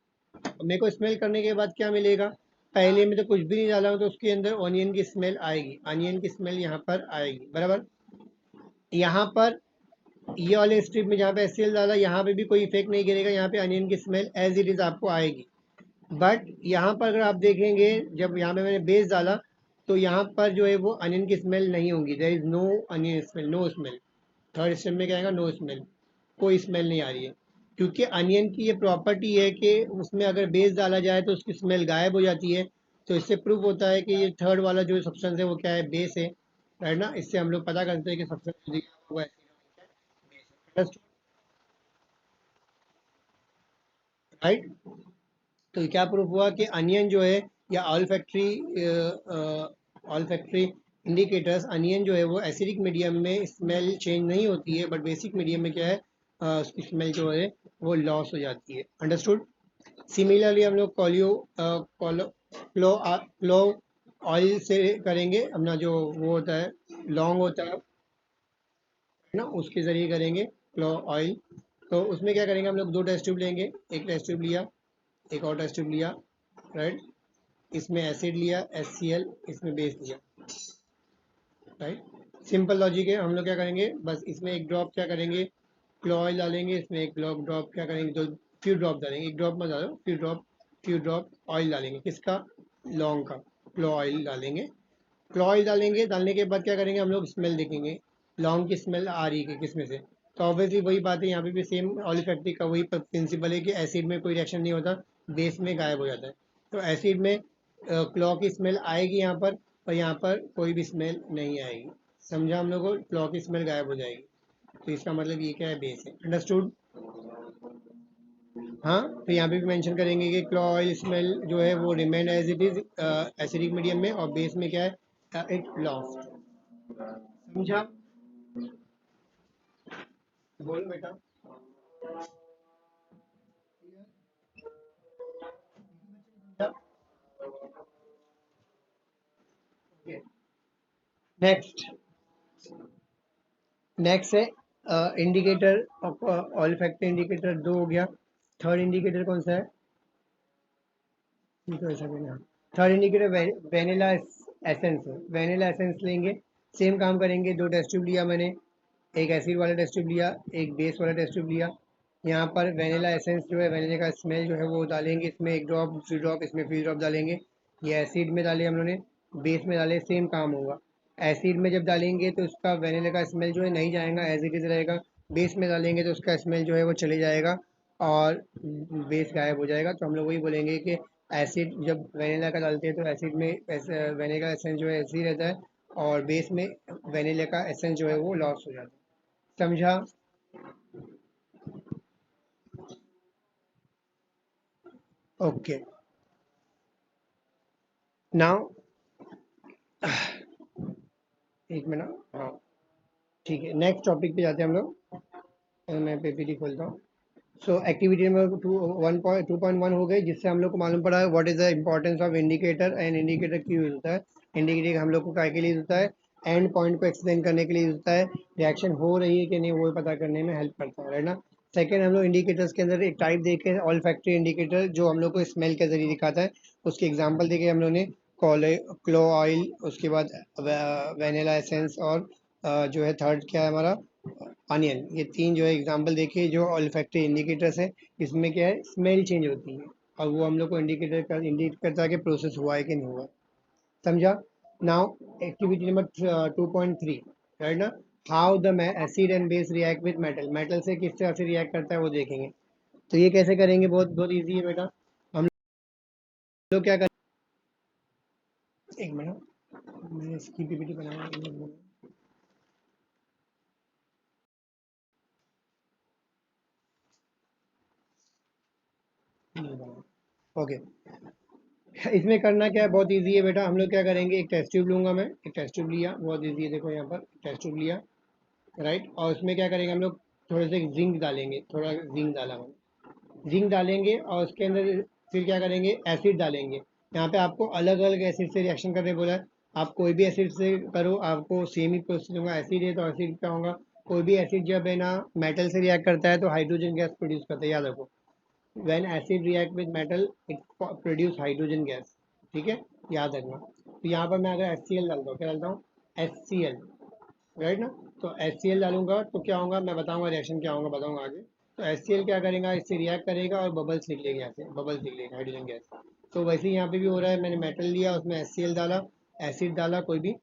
मेरे को स्मेल करने के बाद क्या मिलेगा, पहले में तो कुछ भी नहीं डाला हूँ, तो उसके अंदर ऑनियन की स्मेल आएगी, अनियन की स्मेल यहाँ पर आएगी, बराबर। यहाँ पर ये वाले स्ट्रिप में जहाँ पे HCl डाला, यहाँ पे भी कोई इफेक्ट नहीं गिरेगा, यहाँ पे अनियन की स्मेल एज इट इज़ आपको आएगी। बट यहाँ पर अगर आप देखेंगे, जब यहाँ पे मैंने बेस डाला, तो यहाँ पर जो है वो अनियन की स्मेल नहीं होगी, there is no onion smell, no smell. Third step में क्या आएगा, नो स्मेल, कोई स्मेल नहीं आ रही है, क्योंकि अनियन की ये प्रॉपर्टी है कि उसमें अगर बेस डाला जाए तो उसकी स्मेल गायब हो जाती है। तो इससे प्रूफ होता है कि ये थर्ड वाला जो सब्सटेंस है वो क्या है, बेस है, राइट ना। इससे हम लोग पता करते हैं कि सब्सटेंस जो दिया हुआ है वो एसिड है, राइट। तो क्या प्रूफ हुआ कि अनियन जो है या ऑल फैक्ट्री इंडिकेटर्स, अनियन जो है वो एसिडिक मीडियम में स्मेल चेंज नहीं होती है, बट बेसिक मीडियम में क्या है, उसकी स्मेल जो है वो लॉस हो जाती है। अंडरस्टूड। सिमिलरली हम लोग क्लो ऑयल से करेंगे अपना, जो वो होता है लॉन्ग होता है ना, उसके ज़रिए करेंगे क्लो ऑयल। तो उसमें क्या करेंगे, हम लोग दो टेस्ट ट्यूब लेंगे, एक टेस्ट ट्यूब लिया, एक और टेस्ट ट्यूब लिया, राइट। इसमें एसिड लिया HCl, इसमें बेस लिया, राइट। सिंपल लॉजिक है। हम लोग क्या करेंगे, बस इसमें एक ड्रॉप क्या करेंगे, क्लो ऑयल डालेंगे, इसमें एक ड्रॉप ड्रॉप क्या करेंगे, दो फ्यू ड्रॉप डालेंगे, एक ड्रॉप मत डालो, फ्यू ड्रॉप ऑयल डालेंगे, किसका, लौंग का, क्लो ऑयल डालेंगे। क्लो ऑयल डालेंगे, डालने के बाद क्या करेंगे, हम लोग स्मेल देखेंगे, लौंग की स्मेल आ रही है किस में से। तो ऑब्वियसली वही बात है, यहाँ पे भी सेम ऑलिफैक्ट्री का वही प्रिंसिपल है कि एसिड में कोई रिएक्शन नहीं होता, बेस में गायब हो जाता है। तो एसिड में क्लॉ की स्मेल आएगी यहाँ पर यहाँ पर कोई भी स्मेल नहीं आएगी। समझा हम लोग को, क्लॉ की स्मेल गायब हो जाएगी। तो इसका मतलब ये क्या है, बेस है। अंडरस्टूड। हाँ, तो यहाँ पे भी मेंशन करेंगे कि क्लॉ ऑयल स्मेल जो है वो remain as it is acidic medium में, और बेस में क्या है, इट लॉस्ट। समझा। बोल बेटा। नेक्स्ट, नेक्स्ट है indicator of oil factor, indicator दो हो गया। थर्ड इंडिकेटर कौन सा है, ठीक है, ऐसा करना। थर्ड इंडिकेटर वेनिला एसेंस है, वेनिला एसेंस लेंगे, सेम काम करेंगे। दो टेस्ट ट्यूब लिया मैंने, एक एसिड वाला टेस्ट ट्यूब लिया, एक बेस वाला टेस्ट ट्यूब लिया। यहाँ पर वेनिला एसेंस जो है, वेनिला का स्मेल जो है वो डालेंगे, इसमें एक ड्रॉप, दूसरी ड्रॉप, इसमें फिर ड्रॉप डालेंगे। ये एसिड में डाले हम लोगों ने, बेस में डाले, सेम काम होगा। एसिड में जब डालेंगे तो उसका वेनिला का स्मेल जो है नहीं जाएगा, एज इट इज़ रहेगा। बेस में डालेंगे तो उसका स्मेल जो है वो चले जाएगा और बेस गायब हो जाएगा। तो हम लोग वही बोलेंगे कि एसिड जब वेनिला का डालते हैं तो एसिड में वेनिला का एसेंस जो है ऐसे ही रहता है, और बेस में वेनिला का एसेंस जो है वो लॉस हो जाता है। समझा। ओके, नाउ एक मिनट, हाँ ठीक है, नेक्स्ट टॉपिक पे जाते हैं हम लोग। मैं पीपीटी खोलता हूँ। सो एक्टिविटी नंबर 2.1 हो गई, जिससे हम लोग को मालूम पड़ा है what is the importance of indicator, and indicator क्यों यूज होता है। इंडिकेटर हम लोग को काय के लिए यूज होता है, एंड पॉइंट को एक्सप्लेन करने के लिए यूज होता है, रिएक्शन हो रही है कि नहीं वो पता करने में हेल्प करता है, राइट ना। सेकेंड, हम लोग इंडिकेटर्स के अंदर एक टाइप देखे, ऑल फैक्ट्री इंडिकेटर, जो हम लोग को स्मेल के जरिए दिखाता है। उसके एग्जाम्पल देखे हम लोग ने, क्लो ऑयल, उसके बाद वेनिला एसेंस, और जो है थर्ड क्या है हमारा, अनियन। ये तीन जो है एग्जांपल देखिए जो ऑल्फैक्टरी इंडिकेटर्स है। इसमें क्या है, स्मेल चेंज होती है, और वो हम लोग को इंडिकेट करता है कि प्रोसेस हुआ है कि नहीं हुआ। समझा। नाउ एक्टिविटी नंबर 2.3, राइट ना। How the acid and base react with metal, metal से किस तरह से रिएक्ट करता है वो देखेंगे। तो ये कैसे करेंगे, बहुत बहुत ईजी है बेटा। हम लोग क्या करें, एक मिनट मैं इसकी पीपीटी बनाऊंगा। ओके, इसमें करना क्या है, बहुत इजी है बेटा। हम लोग क्या करेंगे, एक टेस्ट ट्यूब लूंगा मैं, एक टेस्ट ट्यूब लिया, बहुत इजी है, देखो यहाँ पर टेस्ट ट्यूब लिया, राइट। और उसमें क्या करेंगे हम लोग, थोड़े से जिंक डालेंगे, थोड़ा जिंक डाला मैंने, जिंक डालेंगे, और उसके अंदर फिर क्या करेंगे, एसिड डालेंगे। यहाँ पे आपको अलग अलग एसिड से रिएक्शन करने बोला है। आप कोई भी एसिड से करो, आपको सेम ही प्रोसेस होगा। एसिड है तो एसिड क्या होगा, कोई भी एसिड जब है ना मेटल से रिएक्ट करता है तो हाइड्रोजन गैस प्रोड्यूस करता है, याद रखो। when acid react with metal it produce hydrogen gas, ठीक है, याद रखना। तो यहाँ पर मैं अगर HCl डालता हूँ, क्या डालता हूँ, HCl, राइट ना। तो HCl डालूंगा तो क्या होगा, मैं बताऊंगा रिएक्शन क्या होगा, बताऊंगा आगे। तो HCl क्या करेगा, इससे रिएक्ट करेगा और बबल्स निकलेंगे, यहाँ से बबल्स निकलेंगे, हाइड्रोजन गैस। तो वैसे ही यहाँ पे भी हो रहा है, मैंने मेटल लिया, उसमें HCl डाला, एसिड डाला कोई भी,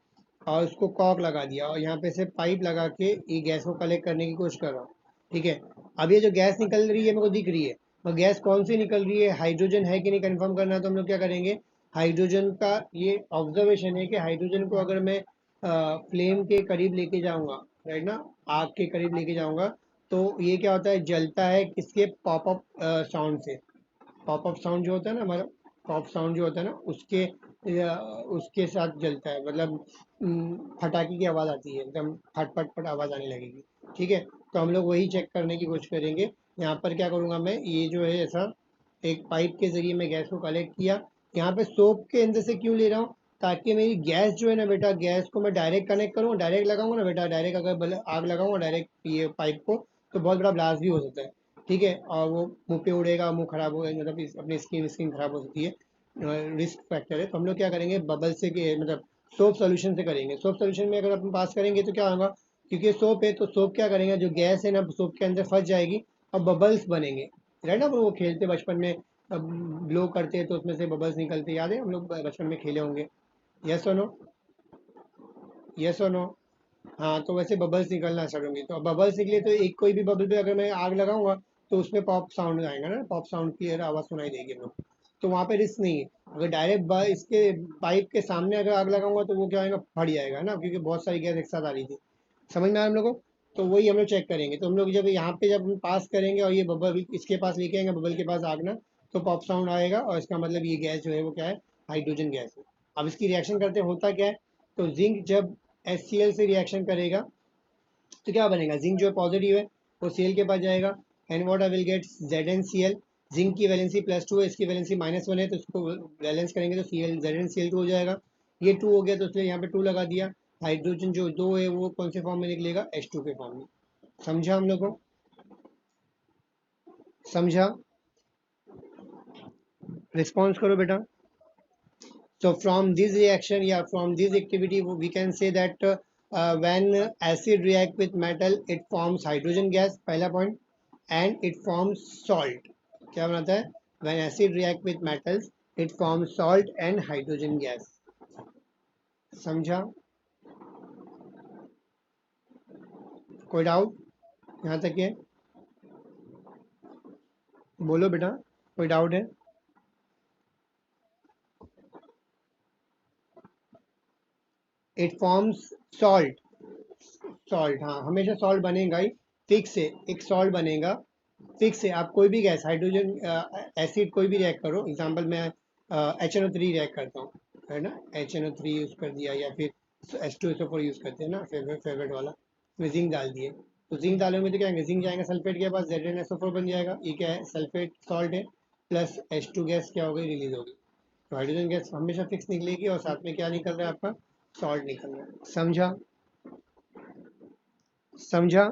और उसको कॉक लगा दिया, और यहाँ पे से पाइप लगा के ये गैस को कलेक्ट करने की कोशिश कर रहा हूँ, ठीक है। अब ये जो गैस निकल रही है मेरे को दिख रही है, और गैस कौन सी निकल रही है, हाइड्रोजन है कि नहीं कंफर्म करना है। तो हम लोग क्या करेंगे, हाइड्रोजन का ये ऑब्जर्वेशन है कि हाइड्रोजन को अगर मैं फ्लेम के करीब लेके जाऊंगा, राइट ना, आग के करीब लेके जाऊंगा, तो ये क्या होता है, जलता है किसके, पॉपअप साउंड से। पॉपअप साउंड जो होता है ना हमारा, पॉप साउंड जो होता है ना, उसके साथ जलता है, मतलब फटाके की आवाज़ आती है, एकदम फट फट फट आवाज़ आने लगेगी। ठीक है, तो हम लोग वही चेक करने की कोशिश करेंगे। यहाँ पर क्या करूँगा मैं, ये जो है ऐसा एक पाइप के ज़रिए मैं गैस को कलेक्ट किया। यहाँ पे सोप के अंदर से क्यों ले रहा हूँ, ताकि मेरी गैस जो है ना बेटा, गैस को मैं डायरेक्ट कनेक्ट करूँगा, डायरेक्ट लगाऊंगा ना बेटा, डायरेक्ट अगर आग लगाऊंगा डायरेक्ट ये पाइप को, तो बहुत बड़ा ब्लास्ट भी हो सकता है। ठीक है, और वो मुंह पे उड़ेगा, मुंह खराब होगा, मतलब अपनी स्किन खराब हो सकती है, रिस्क फैक्टर है। तो हम लोग क्या करेंगे, बबल से मतलब सोप सोल्यूशन से करेंगे। सोप सोल्यूशन में अगर अपन पास करेंगे तो क्या होगा, क्योंकि सोप है तो सोप क्या करेंगे, जो गैस है ना सोप के अंदर फंस जाएगी और बबल्स बनेंगे, राइट ना। वो खेलते बचपन में, ब्लो करते हैं तो उसमें से बबल्स निकलते, याद है, हम लोग बचपन में खेले होंगे। यस और नो, यस और नो। हाँ, तो वैसे बबल्स निकलना स्टार्ट होंगे, तो बबल्स निकले तो एक कोई भी बबल पे अगर मैं आग लगाऊंगा तो उसमें पॉप साउंड आएगा ना, पॉप साउंड की आवाज़ सुनाई देगी हम लोग को। तो वहाँ पे रिस्क नहीं है। अगर डायरेक्ट इसके पाइप के सामने अगर आग लगाऊंगा तो वो क्या होगा, फट जाएगा ना, क्योंकि बहुत सारी गैस एक साथ आ रही थी। समझ में आया हम लोग को। तो वही हम लोग चेक करेंगे। तो हम लोग जब यहाँ पे जब हम पास करेंगे और ये बबल इसके पास लेके आएंगे, बबल के पास आग ना, तो पॉप साउंड आएगा और इसका मतलब ये गैस जो है वो क्या है, हाइड्रोजन गैस है। अब इसकी रिएक्शन करते होता क्या है, तो जिंक जब HCl से रिएक्शन करेगा तो क्या बनेगा, जिंक जो है पॉजिटिव है, वो Cl के पास जाएगा, and what I will get, ZnCl। Zinc की वैलेंसी +2 है, इसकी वैलेंसी -1 है, तो इसको बैलेंस करेंगे तो ZnCl2 हो जाएगा। ये 2 हो गया तो इसलिए यहाँ पे 2 लगा दिया। हाइड्रोजन जो 2 है वो कौन से फॉर्म में निकलेगा, H2 के फॉर्म में। समझा हम लोग को, समझा, रिस्पॉन्स करो बेटा। So from this reaction, yeah, from this activity, we can say that when acid react with metal, it forms hydrogen gas, पहला point, and it forms salt. क्या बनाता है? When acid react with metals, it forms salt and hydrogen gas. समझा? कोई doubt यहाँ तक है? बोलो बेटा, कोई डाउट है? It forms salt. सॉल्ट, हाँ, हमेशा सॉल्ट बनेगा ही, फिक्स है, एक सॉल्ट बनेगा, फिक्स है। आप कोई भी गैस, हाइड्रोजन एसिड कोई भी रिएक्ट करो, एग्जांपल मैं HNO3 रिएक्ट करता हूँ, है ना, HNO3 यूज़ कर दिया, या फिर H2SO4 यूज़ करते हैं ना, फेवरेट वाला, उसमें जिंक डाल दिए, तो जिंक डालोगे तो क्या होंगे, जिंक जाएगा सल्फेट के पास, ZnSO4 बन जाएगा। ये क्या है, सल्फेट सॉल्ट है, प्लस H2 गैस क्या हो गई, रिलीज होगी। तो हाइड्रोजन गैस हमेशा फिक्स निकलेगी, और साथ में क्या निकल रहा है आपका, सॉल्ट निकल रहा है। समझा, समझा।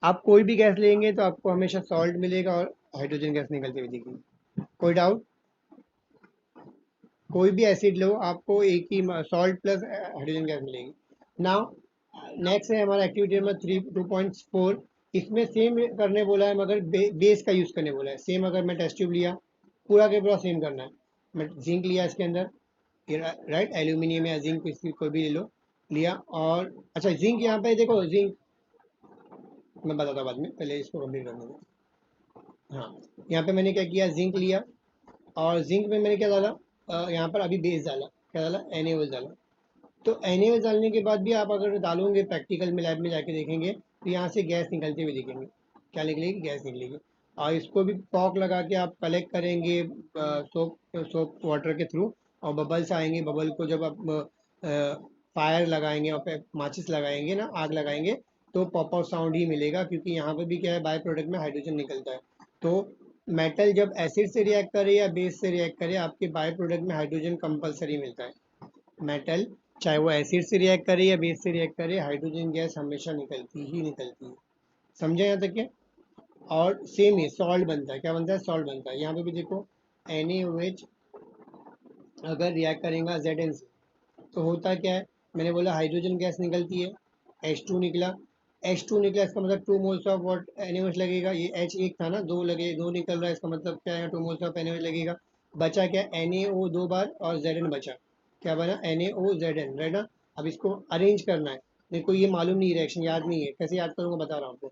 आप कोई भी गैस लेंगे तो आपको हमेशा सॉल्ट मिलेगा और हाइड्रोजन गैस निकलती हुई दिखेगी। कोई डाउट, कोई भी एसिड लो आपको एक ही सॉल्ट प्लस हाइड्रोजन गैस मिलेगी। नाउ नेक्स्ट है हमारा एक्टिविटी नंबर 2.4। इसमें सेम करने बोला है, मगर बेस का यूज़ करने बोला है। सेम अगर मैं टेस्ट ट्यूब लिया, पूरा के पूरा सेम करना है। मैं जिंक लिया इसके अंदर, राइट, एल्यूमिनियम या जिंक कोई भी ले लो, लिया। और अच्छा, जिंक यहाँ पे देखो, जिंक मैं बताता हूँ बाद में, पहले इसको कंप्लीट करने दो। हाँ, यहाँ पे मैंने क्या किया, जिंक लिया, और जिंक में मैंने क्या डाला, यहाँ पर अभी बेस डाला, क्या डाला, NaOH डाला। तो NaOH डालने के बाद भी आप अगर डालोगे प्रैक्टिकल में, लैब में जाके देखेंगे, तो यहाँ से गैस निकलती हुई दिखेंगे। क्या निकलेगी, गैस निकलेगी। और इसको भी पॉक लगा के आप कलेक्ट करेंगे सोप सोप वाटर के थ्रू, और बबल्स आएंगे। बबल को जब आप फायर लगाएंगे और माचिस लगाएंगे ना, आग लगाएंगे, तो पॉप आउट साउंड ही मिलेगा, क्योंकि यहाँ पे भी क्या है, बाय प्रोडक्ट में हाइड्रोजन निकलता है। तो मेटल जब एसिड से रिएक्ट करे या बेस से रिएक्ट करे, आपके बाय प्रोडक्ट में हाइड्रोजन कंपलसरी मिलता है। मेटल चाहे वो एसिड से रिएक्ट करे या बेस से रिएक्ट करे, हाइड्रोजन गैस हमेशा निकलती ही निकलती है। समझे यहाँ तक के? और सेम ही सॉल्ट बनता है, क्या बनता है, सॉल्ट बनता है। यहाँ पे भी देखो, NaOH अगर रिएक्ट करेगा Zn से, तो होता क्या है, मैंने बोला हाइड्रोजन गैस निकलती है, H2 निकला। H2 निकला, इसका मतलब 2 मोल्स ऑफ वॉट NaOH लगेगा। ये H एक था ना, दो लगे, दो निकल रहा है, इसका मतलब क्या है, 2 मोल्स ऑफ NaOH लगेगा। बचा क्या, NaO 2 बार और Zn बचा, क्या बना, NaOZn, राइट ना। अब इसको अरेंज करना है, मेरे को ये मालूम नहीं, रिएक्शन याद नहीं है, कैसे याद करूँगा बता रहा हूँ आपको।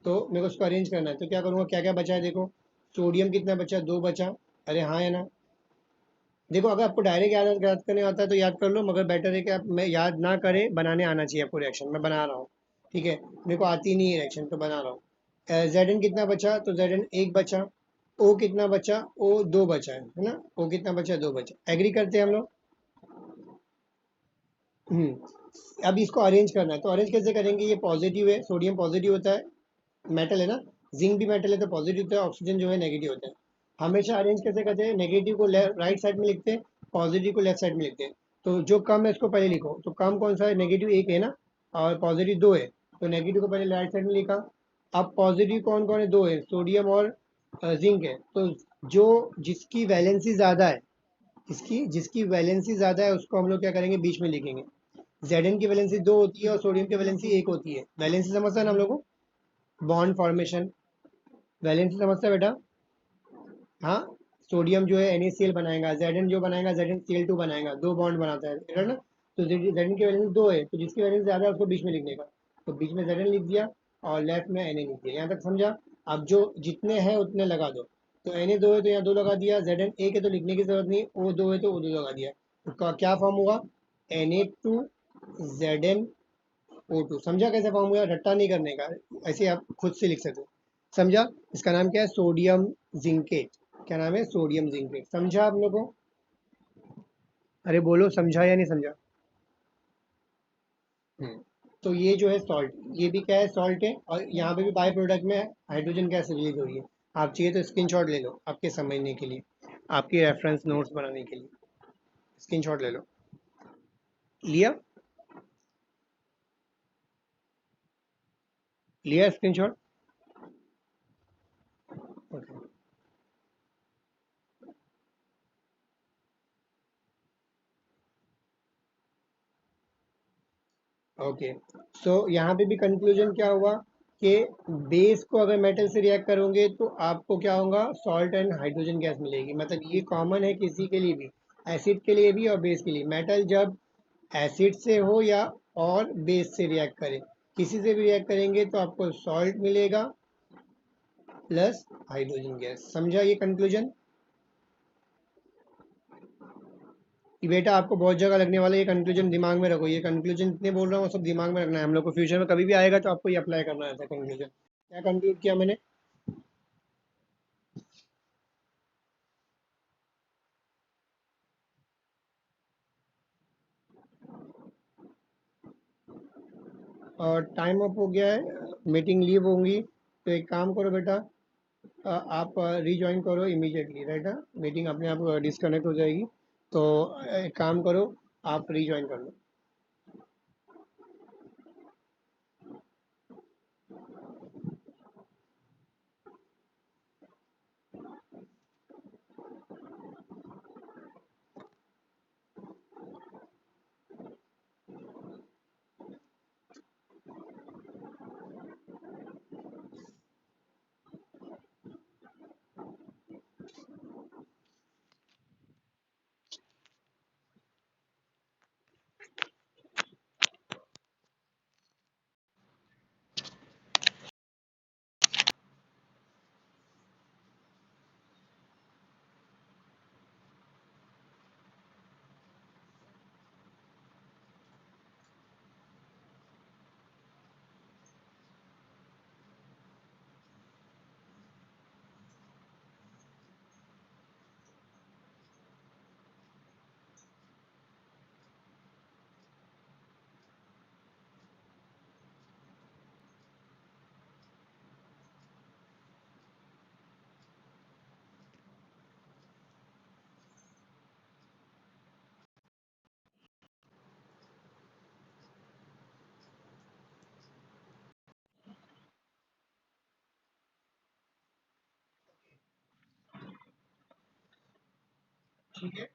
तो मेरे को उसको अरेंज करना है, तो क्या करूँगा, क्या क्या बचा है देखो, सोडियम कितना बचा, 2 बचा, अरे हाँ है ना, देखो अगर आपको डायरेक्ट याद याद करने आता है तो याद कर लो, मगर बेटर है कि आप, मैं याद ना करे, बनाने आना चाहिए आपको रिएक्शन। मैं बना रहा हूँ, ठीक है। मेरे को आती नहीं है रिएक्शन, तो बना रहा हूँ। जेड एन कितना बचा? तो जेड एन एक बचा। ओ कितना बचा? ओ दो बचा है ना। ओ कितना बचा? दो बचा। एग्री करते हैं हम लोग? अब इसको अरेंज करना है, तो अरेंज कैसे करेंगे? ये पॉजिटिव है, सोडियम पॉजिटिव होता है, मेटल है ना। जिंक भी मेटल है तो पॉजिटिव होता है, ऑक्सीजन जो है नेगेटिव होता है। हमेशा अरेंज कैसे करते हैं? नेगेटिव को राइट साइड में लिखते हैं, पॉजिटिव को लेफ्ट साइड में लिखते हैं। तो जो कम है उसको पहले लिखो, तो कम कौन सा है? नेगेटिव एक है ना, और पॉजिटिव दो है। तो नेगेटिव को पहले राइट साइड में लिखा। अब पॉजिटिव कौन कौन है? दो है, सोडियम और जिंक है। तो जो जिसकी वैलेंसी ज़्यादा है, जिसकी जिसकी वैलेंसी ज़्यादा है उसको हम लोग क्या करेंगे? बीच में लिखेंगे। जेड की वैलेंसी दो होती है और सोडियम की वैलेंसी एक होती है। वैलेंसी समझता है ना हम लोग को? बॉन्ड फॉर्मेशन, वैलेंसी समझता है बेटा? हाँ। सोडियम जो है NaCl बनाएगा, Zn जो बनाएगा ZnCl2 बनाएगा, दो बॉन्ड बनाता है ना। तो Zn की वैलेंसी दो है, तो जिसकी वैलेंसी ज़्यादा है उसको बीच में लिखने का। तो बीच में Zn लिख दिया और लेफ्ट में Na लिख दिया। यहाँ तक समझा? अब जो जितने हैं उतने लगा दो। तो Na दो है तो यहाँ दो लगा दिया, Zn एक है तो लिखने की जरूरत नहीं, O दो है तो O दो लगा दिया। तो क्या फॉर्म होगा? Na2ZnO2। समझा कैसे फॉर्म हुआ? रट्टा नहीं करने का, ऐसे आप खुद से लिख सकते हो। समझा? इसका नाम क्या है? Sodium zincate. क्या नाम है? Sodium zincate. समझा आप लोगों को? अरे बोलो, समझा या नहीं समझा? हम्म। तो ये जो है सॉल्ट, ये भी क्या है? सॉल्ट है, और यहाँ पे भी बाय प्रोडक्ट में हाइड्रोजन गैस रिलीज हो रही है। आप चाहिए तो स्क्रीनशॉट ले लो आपके समझने के लिए, आपकी रेफरेंस नोट्स बनाने के लिए। स्क्रीनशॉट ले लो। लिया? लिया स्क्रीनशॉट? ओके। ओके। सो यहाँ पे भी कंक्लूजन क्या हुआ कि बेस को अगर मेटल से रिएक्ट करोगे तो आपको क्या होगा? सॉल्ट एंड हाइड्रोजन गैस मिलेगी। मतलब ये कॉमन है किसी के लिए भी, एसिड के लिए भी और बेस के लिए। मेटल जब एसिड से हो या और बेस से रिएक्ट करे, किसी से भी रिएक्ट करेंगे तो आपको सॉल्ट मिलेगा प्लस हाइड्रोजन गैस। समझा ये कंक्लूजन? कि बेटा आपको बहुत जगह लगने वाला है, ये कंक्लूजन दिमाग में रखो। ये कंक्लूजन जितने बोल रहा हूँ वो सब दिमाग में रखना है हम लोग को। फ्यूचर में कभी भी आएगा तो आपको ये अप्लाई करना है कंक्लूजन। क्या कंक्लूड किया मैंने? और टाइम अप हो गया है, मीटिंग लीव होंगी। तो एक काम करो बेटा, आप रीज्वाइन करो इमीडिएटली, राइट? मीटिंग अपने आप डिस्कनेक्ट हो जाएगी। तो एक काम करो, आप रीज्वाइन कर लो। ठीक है।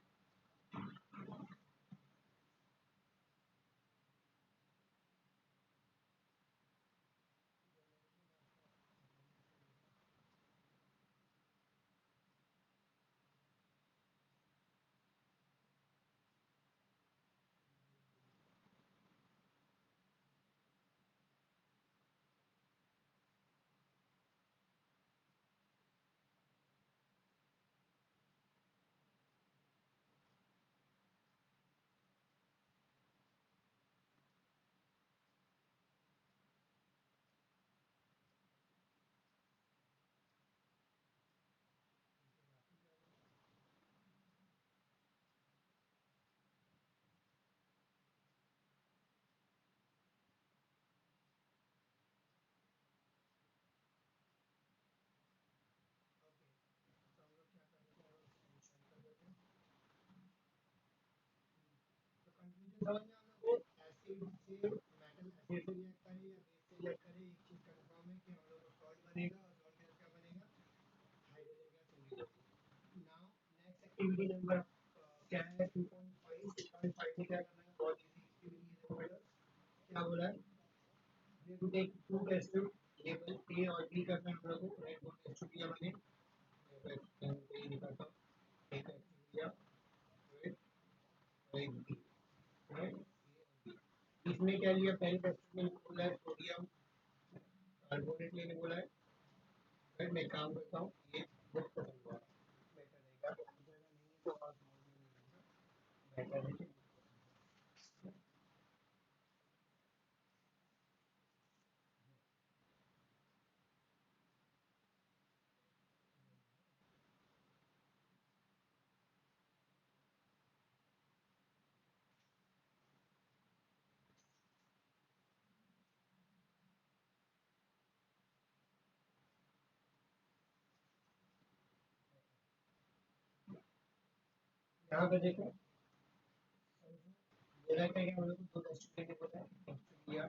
समझ में हम लोग को एसिड से मेटल एसिड से रिएक्ट करे या बेस से रिएक्ट करे, एक चीज कंफर्म है कि हम लोग को सॉल्ट बनेगा और सॉल्ट गैस क्या बनेगा, हाइड्रोजन गैस रिलीज होगी। नाउ नेक्स्ट एक्टिविटी नंबर क्या है 2.5 6.5 में क्या करना है, बहुत इजी एक्टिविटी है बेटा। क्या बोला है, we have to take two test tube label A और B करना है हम लोग को, राइट। दो टेस्ट ट्यूब लिया मैंने, ये दिखाता हूँ, एक टेस्ट ट्यूब लिया, राइट, और एक B, राइट। इसमें क्या लिया, पहले टेस्ट ट्यूब में बोला है सोडियम कार्बोनेट लेने बोला है, राइट। मैं काम करता हूँ, ये बुक पसंद हुआ बेटर रहेगा, तो नहीं है तो और बेटर है। यहाँ पे देखो बोला क्या है, हम लोग को दो टेस्ट ट्यूब लेने बोला है, टेस्ट ट्यूब लिया,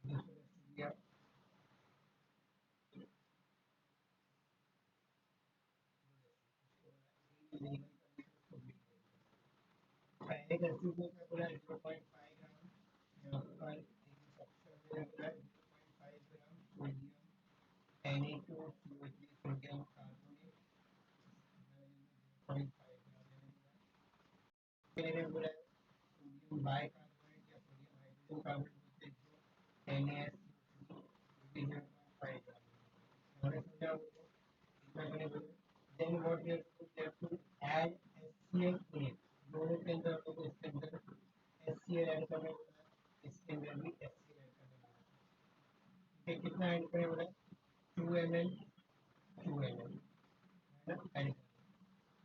दूसरा टेस्ट ट्यूब लिया, पहले टेस्ट ट्यूब में क्या बोला है 0.5 ग्राम, यहाँ पर स्ट्रक्चर में बोला है 0.5 gram sodium Na2CO3 sodium carbonate, 0.5 ग्राम लेने बोला है, सोडियम बाइकार्बोनेट या सोडियम हाइड्रोजन कार्बोनेट बोलते हैं जो NaSO3 0.5 ग्राम, हमने समझा आपको इतना करने बोले। Then what we have to add HCl in it, दोनों के अंदर हम लोग को इसके अंदर HCl ऐड करने बोला है, इसके अंदर भी HCl ऐड करने बोला है। ठीक है, कितना ऐड करने बोला है, 2 ml 2 ml, है ना, ऐड।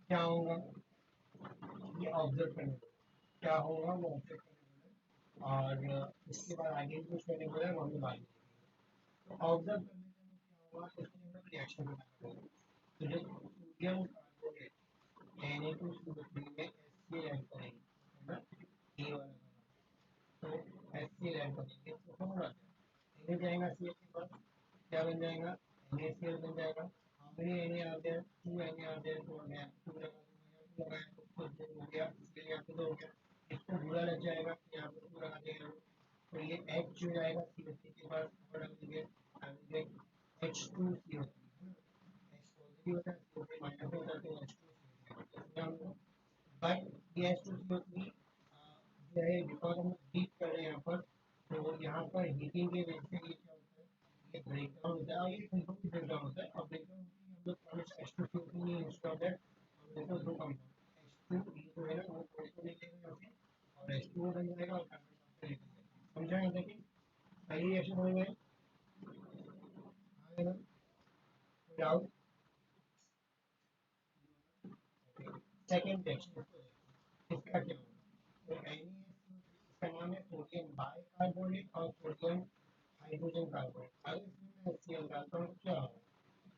क्या होगा, ये ऑब्जर्व करने बोला, क्या होगा वो ऑब्जर्व करने बोला है, और इसके बाद आगे कुछ करने बोला है वो हमें बाद में देखेंगे। तो ऑब्जर्व करने से हमें क्या होगा, इसमें हम लोग रिएक्शन करना पड़ेगा। तो जो सोडियम कार्बोनेट Na2CO3 में HCl ऐड करेंगे, है ना, ये वाला बना, तो HCl ऐड करेंगे तो होगा क्या, Na जाएगा Cl के पास, क्या बन जाएगा, NaCl बन जाएगा। How many Na are there, 2 Na are there, तो मैं 2 लगा दूंगा, 2 लगाया तो 2 हो गया, इसके लिए यहाँ पे 2 हो गया, इसको बुरा लग जाएगा कि यहाँ पे 2 लगा देंगे, तो ये H जो जाएगा CO3 के पास और डाल देंगे, H2CO3, H पॉजिटिव होता है, CO3 माइनस होता है, तो H2CO3, बट ये H2CO3 जो है बिकॉज हम हीट कर रहे हैं यहाँ पर, तो यहाँ पर हीटिंग के वजह से ये क्या होता है, ये ब्रेक डाउन होता है, और ये बिल्कुल भी ब्रेक डाउन होता है, और ब्रेक डाउन हम लोग हमेशा H2CO3 नहीं यूज करते हैं, हम लोग को दो कंपाउंड H2 जो है ना वो थोड़े को ले लेंगे यहाँ पे, और H2O बन जाएगा और कार्बन डाइऑक्साइड निकल जाएगा, समझा यहाँ तक, सही रिएक्शन हो गए, हाँ डाउट। सेकेंड टेक्स्ट इसका क्या होगा, तो NaSO3 इसका नाम है सोडियम बाइकार्बोनेट और सोडियम हाइड्रोजन कार्बोनेट, अगर इसमें मैं HCl डालता हूँ तो क्या होगा,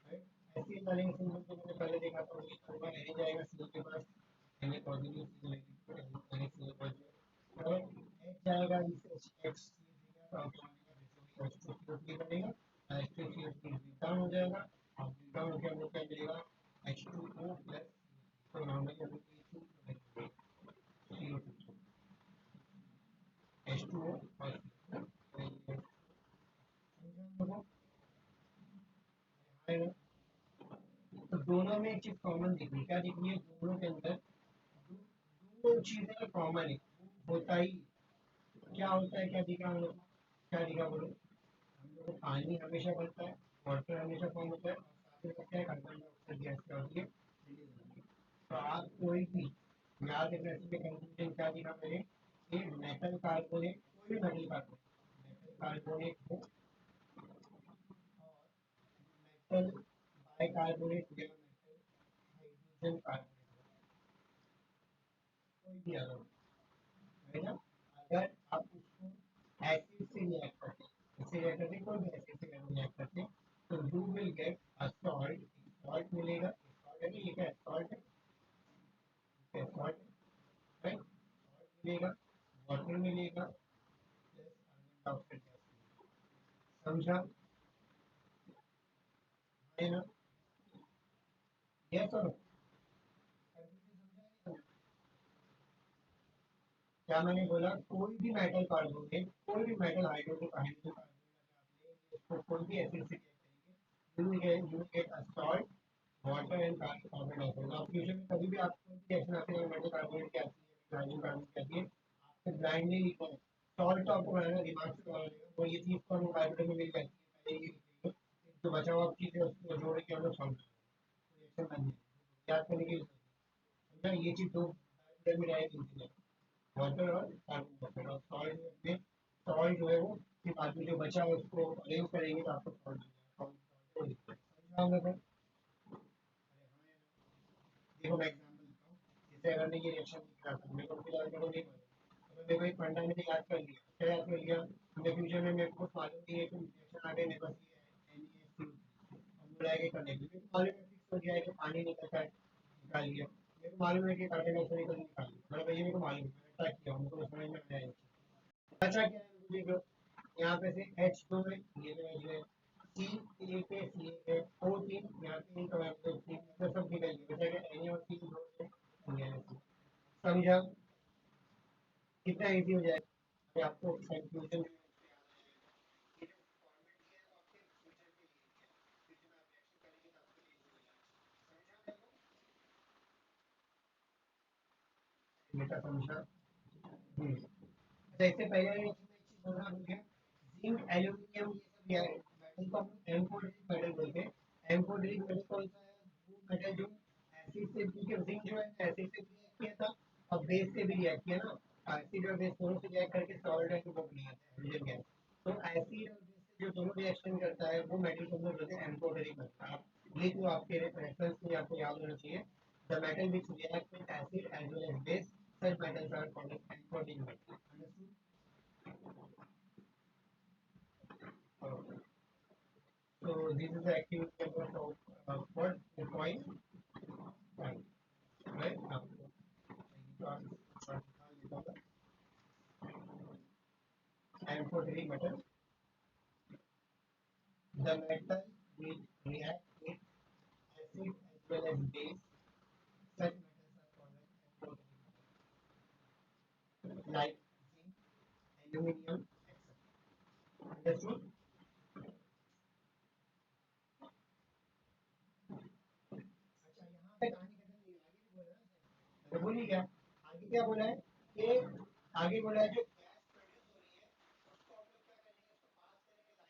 राइट। HCl डालेंगे सिंपल, तो मैंने पहले देखा था वही होगा, Na जाएगा Cl के पास, Na positive Cl negative, NaCl positive, और H जाएगा इस H और H2CO3 बनेगा, H2CO3 ब्रेक डाउन हो जाएगा, और ब्रेक डाउन होकर हम लोग क्या मिलेगा, H2O प्लस, तो नॉर्मली हम लोग CO2 H2O और तो दोनों में एक चीज कॉमन दिख रही है, क्या दिख रही है, दोनों के अंदर दो चीजें कॉमन है, होता ही क्या होता है, क्या दिखा हम लोग को, क्या दिखा बोलो, हम लोग को पानी हमेशा बनता है, वाटर हमेशा फॉर्म होता है, और साथ में क्या है, कार्बन डाइऑक्साइड गैस क्या होती है, रिलीज होती है। तो आप कोई भी याद रखना, इसमें कंक्लूजन क्या दिखा मैंने, कि मेटल कार्बोनेट, कोई भी मेटल कार्बोनेट हो, मेटल बाइकार्बोनेट या मेटल हाइड्रोजन कार्बोनेट, कोई भी अगर है ना, अगर आप उसको एसिड से रिएक्ट करते हैं, इससे रिएक्ट करते कोई भी एसिड से रिएक्ट करते हैं, तो you will get a salt, salt मिलेगा, सॉल्ट है, ये क्या है, सॉल्ट है, डाइऑक्साइड गैस, समझा है ना? यस और क्या मैंने बोला, कोई भी मेटल कार्बोनेट, कोई भी मेटल हाइड्रोजन हाइड्रोजन कार्बोनेट इसको कोई भी एसिड से रिएक्ट करेंगे, you get a salt, water and carbon dioxide. आप फ्यूचर में कभी भी आपको रिएक्शन आती है मेटल कार्बोनेट की आती है, हाइड्रोजन कार्बोनेट की आती है, आपको ब्लाइंडली लिखना है। सॉल्ट तो आपको बनाना दिमाग से बनाना पड़ेगा, वो ये चीज़ तो हमको बायोलॉजी में मिल जाती है, पहले ही लिखेंगे। जो बचा हुआ चीज़ है उसको जोड़ के हम लोग सॉल्व रिएक्शन बन जाएगी, याद करने की जरूरत है। समझा? ये चीज़ दो में रहेगी, वाटर और कार्बन डाइऑक्साइड, और सॉल्ट में सॉल्ट जो है वो फिर बाद में जो बचा है उसको अरेंज करेंगे तो आपको सॉल्ट मिल जाएगा। समझा हम लोग? देखो मैं एग्जांपल देता हूँ, जैसे अगर मैं ये रिएक्शन लिख रहा था, मेरे को फिलहाल मेरे को नहीं मालूम, अगर मेरे को एक फंडा मैंने याद कर लिया, क्या याद कर लिया, मैं फ्यूचर में मेरे को कुछ मालूम नहीं है कि रिएक्शन आगे मेरे पास ये है NaCl, अब मुझे आगे करने के लिए मालूम है, फिक्स हो गया है कि पानी निकलता है, निकाल लिया। मेरे को मालूम है कि कार्बन डाइऑक्साइड निकाल लिया, मतलब ये मेरे को मालूम है, मैंने ट्राई किया, मुझको समझ में आया है। अच्छा क्या है मुझे जो यहाँ पे से H2 में ये जो है सी ए पे सी है ओ तीन यहाँ पे तो है तो तीन मतलब सब निकल गए, बचा क्या एन और सी जोड़ के समझा? कितना इजी हो जाएगा, ये आपको कंफ्यूजन बेटा, समझा? अच्छा इससे पहले एक चीज बोलना भूल गया, जिंक एल्यूमिनियम ये सब मेटल को हम एम्फोटेरिक मेटल बोलते हैं। एम्फोटेरिक मेटल कौन सा है? वो मेटल जो एसिड से भी, जिंक जो है एसिड से भी रिएक्ट किया था और बेस से भी रिएक्ट किया ना, एसिड और बेस दोनों से रिएक्ट करके सॉल्ट है तो वो बनाया था हाइड्रोजन गैस। तो एसिड और बेस से जो दोनों रिएक्शन करता है वो मेटल को हम लोग बोलते हैं एम्फोटेरिक मेटल। आप ये तो आपके रेफरेंस में आपको याद होना चाहिए, the metal which react with acid as well as base, such metals are called as encoding metal. Understood? Okay. So this is the activity number of what the point point, right? Now, amphoteric metal, the metal will react with acid as well as base. Such metals are called as amphoteric metals, like zinc, aluminium, etc. Understood? अच्छा यहाँ पे कहानी खत्म नहीं हुई, आगे भी बोल रहा है, मैं भूल ही गया। आगे क्या बोला है कि आगे बोला है जो गैस प्रोड्यूस हो रही है उसको हम लोग क्या करेंगे, उसको पास करेंगे लाइम वाटर,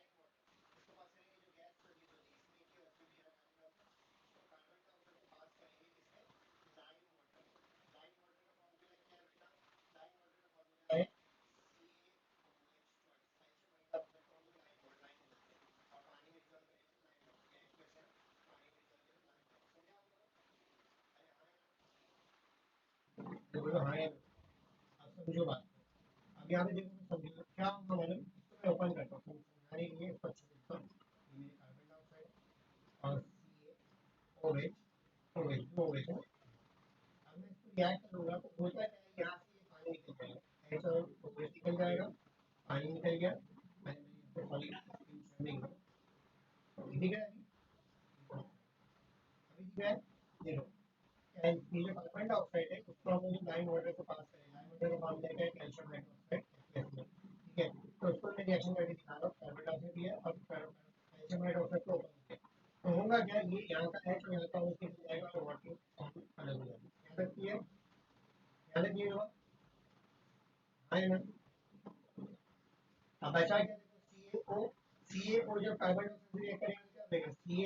उसको पास करेंगे जो गैस प्रोड्यूस हो रही है इसमें क्या उसमें मेरा कार्बन डाइऑक्साइड को पास करेंगे किसमें, लाइम वाटर में। लाइम वाटर का फॉर्मूला क्या है बेटा, लाइम वाटर का फॉर्मूला है CaOH ट्वाइस, लाइम वाटर और पानी में डिसॉल्व करेंगे तो लाइम वाटर, या इक्वेशन पानी में डिसॉल्व करेंगे लाइम वाटर। समझा आप लोग? अरे हाँ, बोलो हाँ, अब समझो बात। अब यहाँ पे देखो मैं समझो क्या होगा मालूम, इसको मैं ओपन करता हूँ समझाने के लिए, इसको अच्छे से लिखता हूँ। ये मेरे कार्बन डाइऑक्साइड और CaOH, दो OH है। अब मैं इसको रिएक्ट करूँगा तो होता क्या है, यहाँ से ये पानी निकल जाएगा, H और OH निकल जाएगा, पानी निकल गया, मैंने इसको सॉरी नहीं दिख रहा है अभी दिख रहा है, देखो ये जो कार्बन डाइऑक्साइड है उसको हम लोग लाइम वाटर को पास करें, लाइम वाटर का फॉर्मूला क्या है, कैल्शियम हाइड्रोक्साइड, ठीक है। तो उसको मैं रिएक्शन करके दिखा रहा हूँ, कार्बन डाइऑक्साइड दिया और कैल्शियम हाइड्रोक्साइड को ओपन किया, तो होगा क्या, ये यहाँ का H और यहाँ का OH निकल जाएगा और वाटर अलग हो जाएगा। यहाँ तक ये यहाँ तक ये हुआ, हाँ या ना? अब बचा क्या, देखो CaO जब कार्बन डाइऑक्साइड से रिएक्ट करेंगे क्या बनेगा, CaO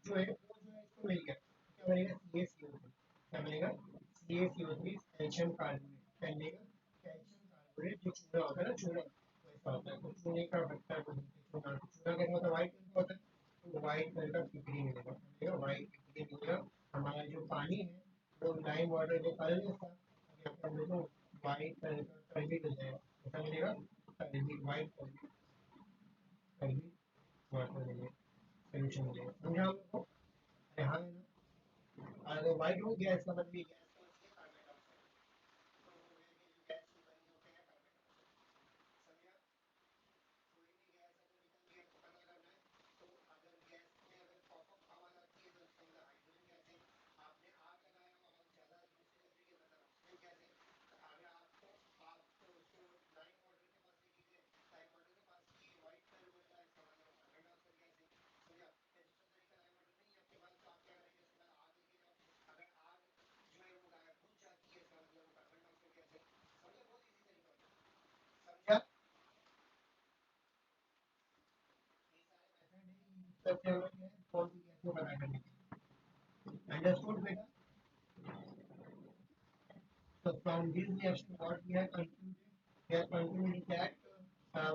जो है वो जो है इसको मिल गया, क्या बनेगा, CaCO3, क्या बनेगा, CaCO3 कैल्शियम कार्बोनेट, क्या बनेगा, कैल्शियम कार्बोनेट, जो चूना होता है ना, चूना वैसा होता है, तो चूने का बनता है, चूना चूना कैसा होता है, व्हाइट कलर का होता है, तो व्हाइट कलर का पिपरी मिलेगा, मिलेगा व्हाइट पिपरी मिलेगा। हमारा जो पानी है वो लाइम वाटर जो कलरलेस था, अब यहाँ पे हम लोग को व्हाइट कलर का टर्बिड मिल जाएगा, कैसा मिलेगा, turbid, white turbid, turbid water मिलेगा, सोल्यूशन मिलेगा। समझा आप लोग को? अरे हाँ है ना? अगर व्हाइट हो गया इसका मतलब ये गैस कौन सी है, कार्बन डाइऑक्साइड, तो वो जो गैस की बनी है वो क्या है, कार्बन डाइऑक्साइड। समझा? करते हैं हम लोग कौन सी गैस को पता करने के लिए। अंडरस्टूड बेटा? So from this reaction, what we have concluded? We have concluded that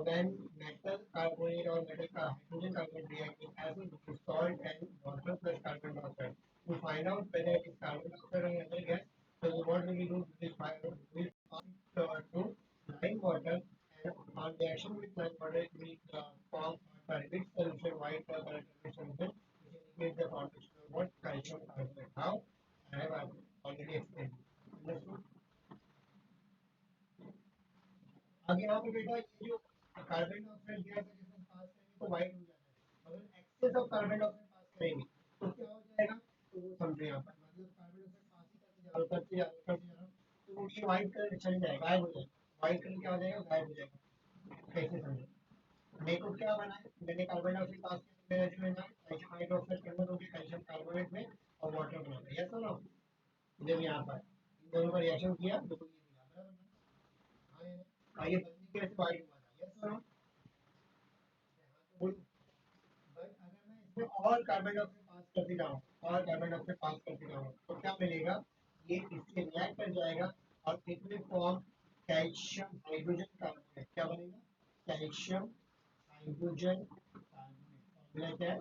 when metal carbonate or metal hydrogen carbonate react with acid, which is salt and water plus carbon dioxide, to find out whether it is carbon dioxide or another gas. So what will we do? We will find we to lime water, and on reaction with lime water, it will form a turbid solution, white color turbid solution, which indicates the formation of what calcium carbonate. How? I have already explained. Understood? आगे यहाँ पे बेटा ये जो carbon dioxide gas है जिसमें पास करेंगे तो वाइट हो जाता है, अगर एक्सेस ऑफ कार्बन डाइऑक्साइड पास करेंगे तो क्या हो जाएगा, तो वो समझो यहाँ पर मतलब कार्बन डाइऑक्साइड पास ही करते जा रहा तो ये वाइट कलर चल जाएगा, गायब हो जाएगा, वाइट कलर क्या हो जाएगा, गायब हो जाएगा। कैसे समझो, मेरे को क्या बना है, मैंने कार्बन डाइऑक्साइड पास किया, मेरा जो है ना कैल्शियम हाइड्रोक्साइड कन्वर्ट हो गया कैल्शियम कार्बोनेट में और वाटर बना दिया, यस और नो? जब यहाँ पर इन दोनों का रिएक्शन किया तो ये मिला, बराबर ना? हाँ या ना? आइए बदली कैसे वाइट हुआ था, यस और नो? बोलो। बट अगर मैं इसमें और कार्बन डाइऑक्साइड पास करते जाऊँ, और कार्बन डाइऑक्साइड पास करते जाऊँ तो क्या मिलेगा, ये इससे रिएक्ट कर जाएगा और इसमें फॉर्म कैल्शियम हाइड्रोजन कार्बोनेट, क्या बनेगा, कैल्शियम हाइड्रोजन कार्बोनेट। फॉर्मूला क्या है,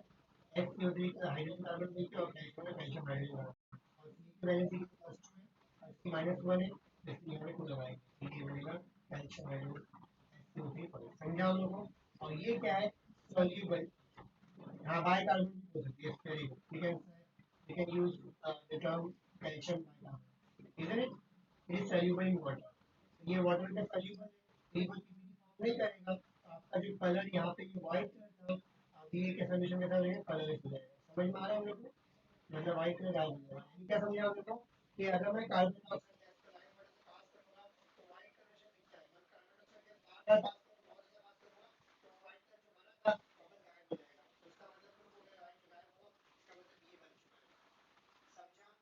HCO3 का हाइड्रोजन कार्बन देखिए और कैल्शियम का कैल्शियम हाइड्रोजन कार्बन, और सी की वैलेंस की प्लस 2 है और इसकी -1 है, इसलिए हमें 2 लगाएंगे, ये बनेगा कैल्शियम हाइड्रोजन HCO3। समझा हम लोगों को? और ये क्या है, सॉल्यूबल, हाँ बाइकार्बोनेट भी हो सकती है, very good, we can use the term calcium bicarbonate, isn't it? It is soluble in water, ये वाटर का soluble है, ये कोई पीपीटी फॉर्म नहीं करेगा, तो आपका जो कलर यहाँ पे ये व्हाइट कलर था, अभी ये क्या सोल्यूशन के साथ रहेगा, कलरलेस हो जाएगा। समझ में आ रहा है हम लोग को, मतलब व्हाइट कलर गायब हो जाएगा। यानी क्या समझा हम लोग को, कि अगर मैं कार्बन डाइऑक्साइड गैस को लाइन वाटर से पास करूंगा तो व्हाइट कलर से दिख जाएगा, मैं कार्बन डाइऑक्साइड गैस बार बार पास करूंगा, बहुत ज्यादा पास करूंगा तो व्हाइट कलर जो बना था वापस गायब हो जाएगा, तो इसका मतलब प्रूफ हो गया, व्हाइट जो गायब हुआ इसका मतलब ये बन चुका है। समझा? अच्छे से समझा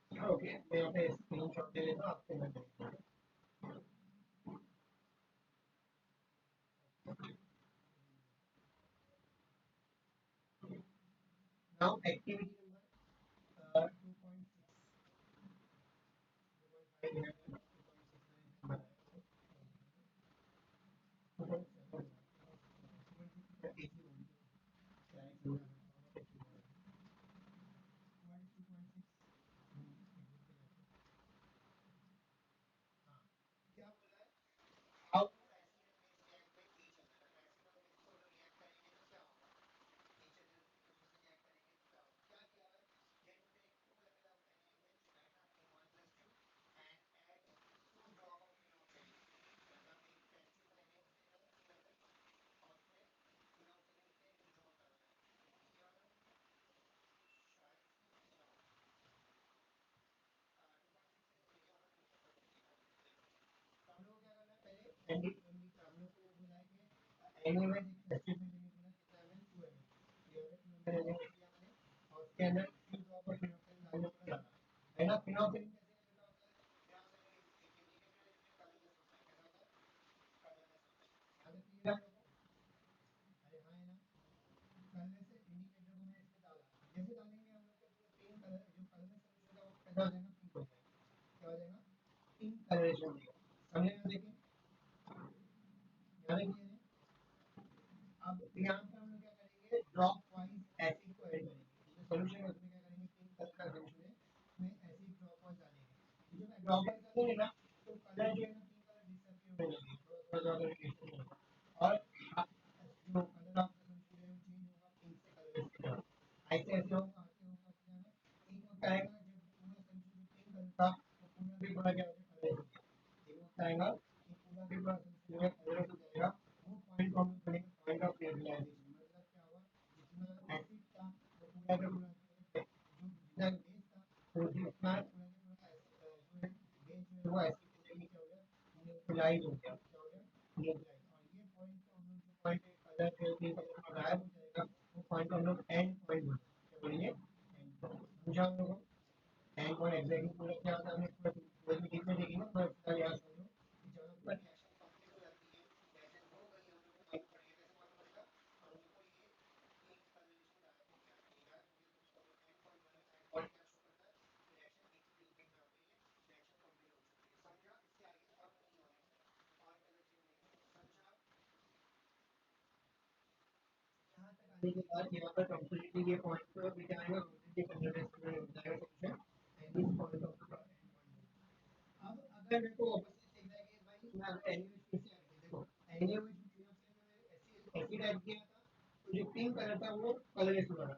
बेटा? ओके, मैं यहाँ पे स्क्रीनशॉट ले लेता हूँ, आपको मैं भेज दूँगा। Now activity number 2.5 How do acid and base react with each other? अगर acid और base को अगर react करेंगे तो क्या होगा? each other एक दूसरे से react करेंगे तो क्या होगा? क्या किया है? Get to take two level of NaOH, right ना? Na1+2 and add 2 drop of phenolphthalein, मतलब एक टेस्ट ट्यूब में NaOH लेना था 2 level और उसमें phenolphthalein के ड्रॉप डालना है, किया वाला शायद इसमें किया होगा 2.6 से किया होगा, 2.6 तो हम लोग क्या करना है, पहले एनडी एनडी हम लोग को बोला है कि एनएमएच एक टेस्ट ट्यूब में लेने बोला, कितना एमएल 2 एमएल, ये वाला 2 एमएल लिया मैंने और उसके अंदर 3 ड्रॉप ऑफ फिनोक्सिन डालने को डाला है ना। फिनोक्सिन कैसे कैसे होता है, फिनोक्सिन एक इंडिकेटर है जिसमें कलरलेस होता है, कैसा होता है, कलरलेस होता है, याद रखिएगा आप लोगों को। अरे हाँ है ना, कलरलेस इंडिकेटर को मैं इसमें डाला, जैसे डालेंगे हम लोग के पूरा पिंक कलर जो कलरलेस सोल्यूशन था वो कैसा हो जाएगा, पिंक हो जाएगा, क्या हो जाएगा, पिंक कलरेशन देगा। समझे ना, देखिए याद रखिए। अब यहाँ पे हम लोग क्या करेंगे, ड्रॉप वाइज एसिड को ऐड करेंगे, जो सॉल्यूशन है उसमें क्या करेंगे, पिंक कलर का सॉल्यूशन है उसमें एसिड ड्रॉप वाइज डालेंगे, जब ड्रॉप वाइज डालेंगे ना तो कलर जो है ना पिंक कलर डिसअपियर होने लगेगा, थोड़ा थोड़ा वेरिएशन होगा और जो कलर आपका सॉल्यूशन है वो चेंज होगा पिंक से कलरलेस की तरफ, ऐसे ऐसे होगा आगे होगा फिर है ना। एक वक्त आएगा जब पूरा सॉल्यूशन जो पिंक कलर था वो पूरा भी पूरा क्या हो जाएगा, कलरलेस हो जाएगा। एक वक्त आएगा कि पूरा भी पूरा सॉल्यूशन है कलरलेस हो जाएगा, वो पॉइंट को हम लोग बोलेंगे पॉइंट ऑफ रियलाइजेशन, मतलब क्या हुआ, जितना एसिड था वो पूरा का पूरा जो जितना बेस था वो जितना पूरा का पूरा जो है बेस जो है वो एसिड के जरिए क्या हो गया, न्यूट्रलाइज हो गया, क्या हो गया, न्यूट्रलाइज। और ये पॉइंट को हम लोग जो पॉइंट कलर के कलर का गायब हो जाएगा वो पॉइंट को हम लोग एंड पॉइंट बोलते हैं, क्या बोलेंगे, एंड पॉइंट। समझा हम लोगों को? एंड पॉइंट एग्जैक्टली पूरा क्या होता है, हमने पूरा वो भी लिखने देगी ना, मैं फिलहाल यहाँ सुन लूँ कि जब आपका रिएक्शन कंप्लीट हो जाती है, रिएक्शन हो गई, हम लोग को मालूम पड़ गया, कैसे मालूम पड़ेगा, हम लोग को ये तीन कन्वर्जेशन डायरेक्ट हो गया कि यार मुझे तुमको 10.1 साइड और क्या शो करता है, रिएक्शन इक्विलिब्रियम में आ गई है, रिएक्शन कंप्लीट हो चुकी है, समझा? इसके आगे अब नहीं होने का और कन्वर्जन नहीं होगा, समझा? यहाँ तक आने के बाद यहाँ पर कंप्लीटली ये पॉइंट पे भी क्या आएगा, ये कन्वर्जेशन में हो जाएगा solution, and this point of the अब अगर मेरे को वापस से देखना है कि भाई मैं अगर एनीमेज फिर से ऐड देखो, एनीमेज फिर से मैंने ऐसी ऐड किया था, तो जो पिंक कलर था वो कलरलेस हो रहा।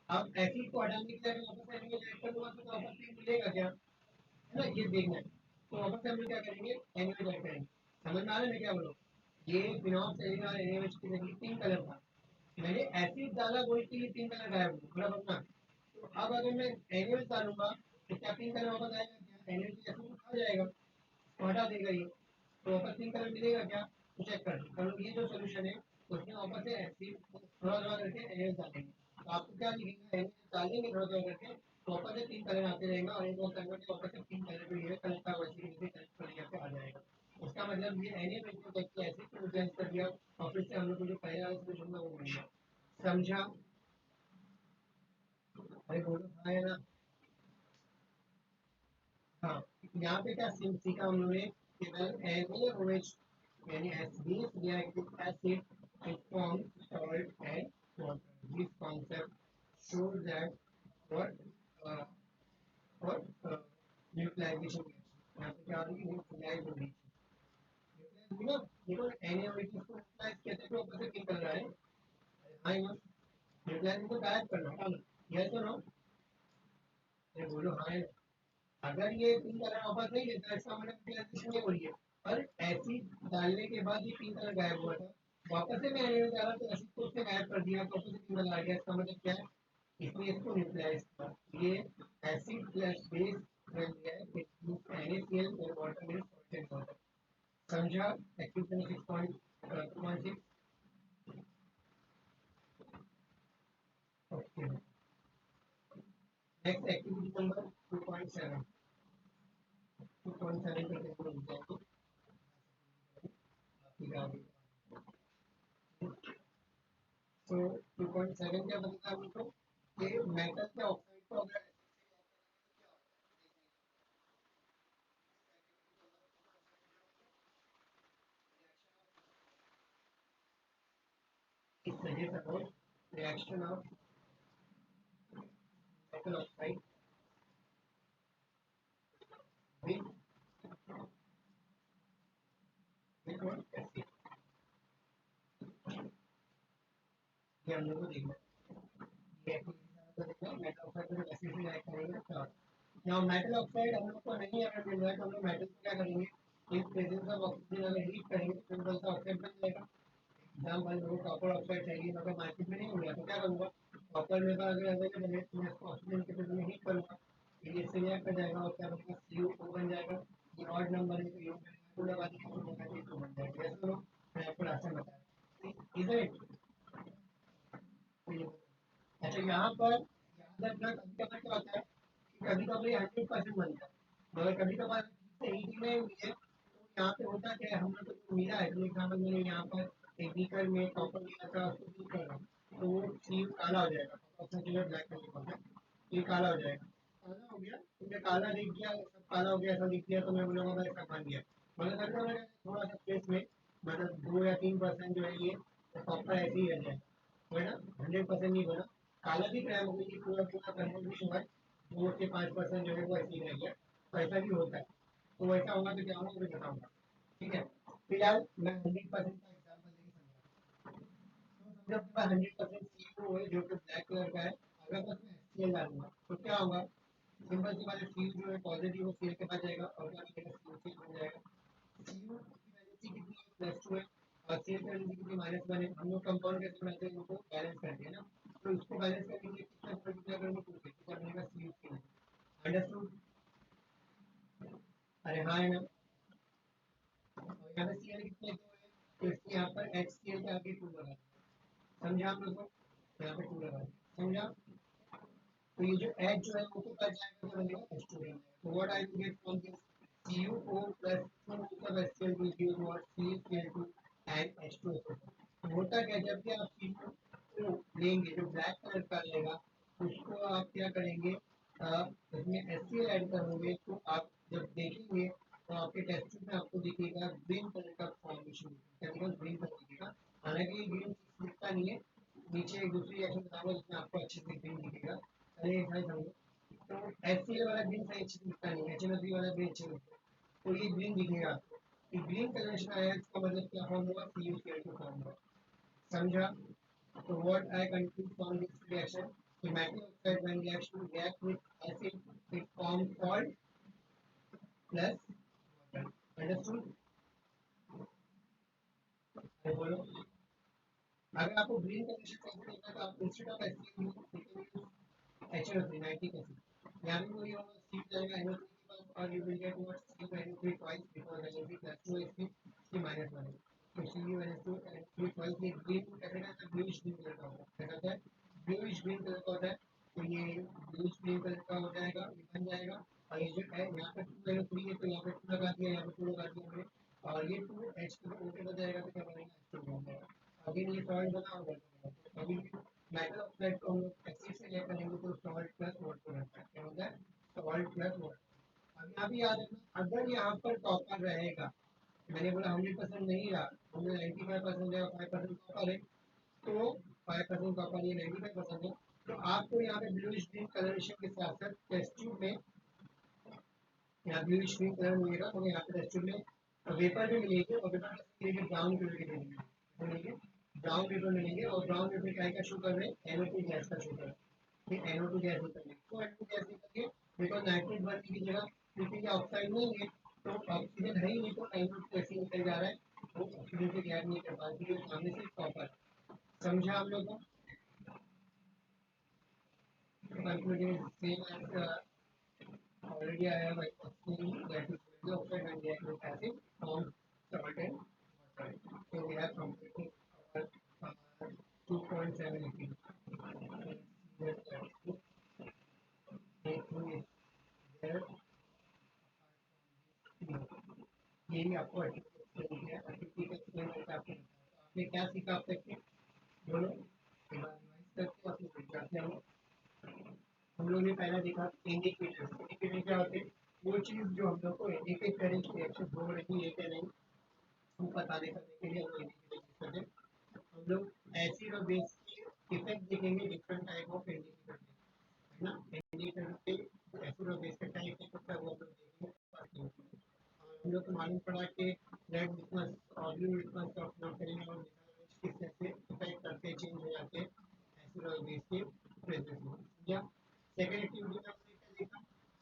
अब एसिड को हटाने के लिए अगर वापस एनीमेज ऐड करूंगा तो वापस पिंक मिलेगा क्या, है ना, ये देखना है। तो वापस से हम लोग क्या करेंगे, एनीमेज ऐड करेंगे। समझ में आ रहा है मैं क्या बोलूँ? ये फिनॉक्स एनीमेज की जगह पिंक कलर था, मैंने एसिड डाला वही के लिए पिंक कलर गायब हो बराबर ना। तो अब अगर मैं एनीमेज डालूंगा तो क्या पिंक कलर वापस आएगा क्या, एनीमेज एसिड को खा जाएगा, तो हटा देगा ये, तो वापस पिंक कलर मिलेगा क्या, तो चेक कर लो। ये जो सोल्यूशन है उसमें वापस से एसिड थोड़ा थोड़ा करके एनीमेज डालेंगे, तो आपको क्या लिखेगा, एनीमेज डालेंगे थोड़ा थोड़ा करके, तो वापस से पिंक कलर आते रहेगा और एक बार कन्वर्ट वापस से पिंक कलर जो ये कलर का वैसे ही कलर कर आ जाएगा। उसका मतलब ये एनीमेज को करके एसिड को रिप्लेस कर दिया और फिर से हम लोग को जो पहला सोल्यूशन था वो मिल गया, समझा? अरे बोलो हाँ है ना। हाँ, यहाँ पे क्या सीखा हम लोगों ने, केवल NaOH यानी base reactive acid it forms salt and water. This concept shows that what uh, what neutralization reaction, यहाँ पे क्या होगी, न्यूट्रलाइज हो रही है ना। देखो NaOH को न्यूट्रलाइज कैसे, तो ऊपर से निकल रहा है, हाँ ना, न्यूट्रलाइज को गायब करना है ना, यस और नो, ये बोलो हाँ है। अगर ये पिंक कलर वापस नहीं लेता इसका मतलब यूटिलाइजेशन नहीं हो रही है, पर एसिड डालने के बाद ये पिंक कलर गायब हुआ था, वापस से मैं एनिमेट डाला तो एसिड को उससे गायब कर दिया तो वापस से पिंक कलर आ गया, इसका मतलब क्या है, इसलिए इसको न्यूट्रलाइज किया। ये एसिड प्लस बेस बन गया है, इट मींस NaCl और वाटर मींस सॉल्टेड वाटर, समझा? Activity 6.2.6। Okay, next activity number 2.7, 2.7 पे देखो हो जाएगी, ठीक है आगे। तो 2.7 क्या बताया हमको, कि मेटल के ऑक्साइड को अगर इस suggest about reaction of metal oxide with with acid, ये हम लोग को देखना है। ये एक्टिविटी देखना मेटल ऑक्साइड को एसिड से रिएक्ट करेंगे क्या। now मेटल ऑक्साइड हम लोग को नहीं अगर मिल रहा है तो हम लोग मेटल को क्या करेंगे, इन प्रेजेंस ऑफ ऑक्सीजन अगर हीट करेंगे तो सिंपल सा ऑक्साइड बन जाएगा। एग्जाम्पल मेरे को कॉपर ऑक्साइड चाहिए, अगर मार्केट में नहीं हो गया तो क्या करूँगा, कॉपर मेरे पास अगर अवेलेबल है तो मैं इसको ऑक्सीजन के प्रेजेंस में हीट करूँगा, ये इससे रिएक्ट कर जाएगा और क्या बनेगा, CO बन जाएगा। ये ऑड नंबर है तो ये टू लगा दीजिए तो नेगेटिव टू बन जाएगा, ऐसा लोग मैं आपको रास्ता बताया, इज इट? अच्छा यहाँ पर याद रखना, कभी कभार क्या होता है कि कभी कभी 100% बनता है, मगर कभी कभार ठीक से हीट नहीं हुई है, तो यहाँ पे होता क्या है, हम लोग को मिला है तो एग्जाम्पल मैंने यहाँ पर एक बीकर में कॉपर लिया था उसको हीट कर रहा हूँ, तो वो सील काला हो जाएगा, कॉपर जो है ब्लैक कलर का होता है, ये काला हो जाएगा, काला हो गया तो मैं काला दिख गया, सब काला हो गया ऐसा दिख गया तो मैं बोलूँगा भाई ऐसा मान गया, मगर कभी कभार थोड़ा सा केस में मतलब 2 या 3% जो है ये कॉपर ऐसे ही रह जाएगा, बना 100% नहीं बना, काला दिख रहा है मुझे कि पूरा पूरा कंफर्म नहीं हुआ है, 2 से 5% जो है वो ऐसे ही रह गया, तो ऐसा भी होता है। तो वैसा होगा तो क्या होगा मुझे बताऊंगा, ठीक है। फिलहाल मैं 100% का एग्जाम्पल लेके समझा, तो समझो आपके पास 100% CO है जो कि ब्लैक कलर का है, अगर मैं उसमें HCl डालूंगा तो क्या होगा, सिंपल सी बात है, सी जो है पॉजिटिव वो सीएल के पास जाएगा और क्या मिलेगा, CO बन जाएगा। CO की वैलेंसी कितनी है, +2 है, और सीएल की वैलेंसी कितनी, -1 है, हम लोग कंपाउंड कैसे बनाते हैं, उनको बैलेंस करते हैं ना, तो इसको बैलेंस करने के लिए कितना करेंगे, 2 से, कितना बनेगा, CO3, अंडरस्टूड? अरे हाँ है ना, और यहाँ पे सीएल कितने 2 है, तो इसके यहाँ पर HCl के आगे 2 लगा दिया, समझा आप लोग को, तो यहाँ पे 2 लगा दिया, समझा? तो ये जो H जो है वो तो बच जाएगा तो बनेगा H2 बन जाएगा, तो what I will get from this, CuO plus 2 sub HCl will give what CaCl2 and H2SO4. होता क्या है, जब भी आप CO लेंगे जो ब्लैक कलर का रहेगा उसको आप क्या करेंगे, इसमें HCl ऐड करोगे तो आप जब देखेंगे तो आपके टेस्ट ट्यूब में आपको दिखेगा ग्रीन कलर का फॉर्मेशन, केमिकल ग्रीन कलर दिखेगा। हालांकि ये ग्रीन दिखता नहीं है, नीचे एक दूसरी रिएक्शन बताऊंगा जिसमें आपको अच्छे से ग्रीन दिखेगा। पहले ये समझ समझो, तो HCl वाला ग्रीन सही अच्छे से दिखता नहीं है, HNO3 वाला ग्रीन अच्छे से दिखता है, तो ये ग्रीन दिखेगा आपको। ये ग्रीन कलर आया इसका मतलब क्या फॉर्म होगा, CuCl2 फॉर्म होगा। समझा? So what I conclude from this reaction, the metal oxide when reaction react with acid, it forms salt plus water. Understood? तो बोलो, अगर आपको ग्रीन कंडीशन कैसे देखना है तो आप instead of acid HNO3 nitric acid, यहाँ पे वही होगा, C जाएगा NO3 के पास और you will get what CuNO3 twice because NO3 plus 2 is C minus 1 है, तो CuNO2 twice ये ग्रीन कैसे का है, ब्लूइश ग्रीन कलर का होता है, क्या कहता है, ब्लूइश ग्रीन कलर का होता है। तो ये ब्लूइश ग्रीन कलर का हो जाएगा, ये बन जाएगा। और ये जो है यहाँ पे 2NO3 है तो यहाँ पे 2 लगा दिया, यहाँ पे 2 लगा दिया हमने, और ये 2 H O के बन जाएगा तो क्या बनेगा, H2 बन जाएगा। अगेन ये सॉल्ट बना होगा, अभी मेटल ऑक्साइड को हम लोग एसिड से लिया करेंगे तो सॉल्ट प्लस वाटर रहता है, क्या होता है, सॉल्ट प्लस वाटर। अब यहाँ भी याद रखना, अगर यहाँ पर कॉपर रहेगा, मैंने बोला 100% नहीं रहा, हमने 95% है और 5% कॉपर है, तो 5% कॉपर ये 95% है, तो आपको यहाँ पे ब्लूइश ग्रीन कलरेशन के साथ साथ टेस्ट ट्यूब में यहाँ ब्लूइश ग्रीन कलर मिलेगा, तो यहाँ पे टेस्ट ट्यूब में वेपर भी मिलेगी, और वेपर मिलेगी ब्राउन कलर के मिलेंगे, ब्राउन पेपर मिलेंगे, और ब्राउन पेपर क्या क्या शो कर रहे हैं, NO2 गैस का शो कर रहे हैं, फिर NO2 गैस निकल रही है, तो NO2 गैस निकल के बिकॉज नाइट्रेट बनने की जगह, क्योंकि ये ऑक्साइड नहीं है तो ऑक्सीजन है ही नहीं, तो NO2 ऐसे ही निकल जा रहा है, तो ऑक्सीजन से रिएक्ट नहीं कर पाती है, सामने से कॉपर। समझा हम लोग को? Conclusion same as already I have explained that is the oxide and reactive acid form salt and water. So we have completed our 2.7 there, यही आपको एक्सप्लेन किया, एक्सप्लेन करके आपको आपने क्या सीखा अब तक के, बोलो एक बार रिवाइज करके अपने विद्यार्थी हम लोग ने पहला देखा इंडिकेटर, इंडिकेटर क्या होते हैं, वो चीज़ जो हम लोग को इंडिकेट करें कि रिएक्शन हो रही है क्या नहीं, हम बताने करने के लिए हम लोग इंडिकेटर यूज करते हैं। हम लोग एसिड और बेस की इफेक्ट देखेंगे डिफरेंट टाइप ऑफ इंडिकेटर है ना, इंडिकेटर पे एसिड और बेस का क्या इफेक्ट होता है वो हम लोग देखेंगे। और हम लोग को मालूम पड़ा कि रेड लिटमस और ब्लू लिटमस का उपयोग करेंगे और किस तरह से इफेक्ट करके चेंज हो जाते हैं एसिड और बेस के प्रेजेंस में, या सेकेंड एक्टिविटी में हमने क्या देखा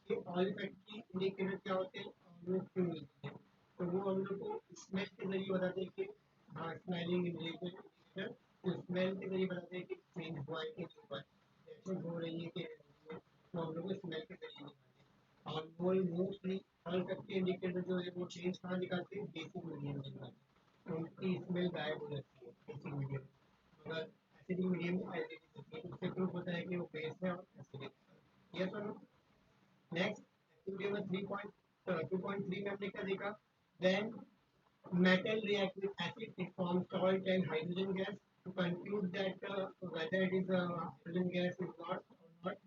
कि ऑयल इफेक्ट की इंडिकेटर क्या होते हैं और वो क्यों मिलते हैं, तो वो हम लोग को स्मेल के जरिए बताते हैं कि हाँ स्मेलिंग इंडिकेटर, तो स्मेल के जरिए बताते हैं कि चेंज हुआ है कि नहीं हुआ है, रिएक्शन हो रही है कि नहीं हो रही है, तो हम लोग को स्मेल के जरिए दिखाते हैं। और वो मोस्टली ऑयल इफेक्ट के इंडिकेटर जो है वो चेंज कहाँ दिखाते हैं, बेसिक मीडियम में दिखाते हैं, तो उनकी स्मेल गायब हो जाती है बेसिक मीडियम, मगर एसिडिक मीडियम में एसिडिक होती है, उससे प्रूफ होता है कि वो बेस है और एसिडिक है। यस और नो? नेक्स्ट एक्टिविटी नंबर 3.2.3 में हमने क्या देखा, when metal react with acid, it forms salt and hydrogen gas. To conclude that whether it is hydrogen gas is not or not,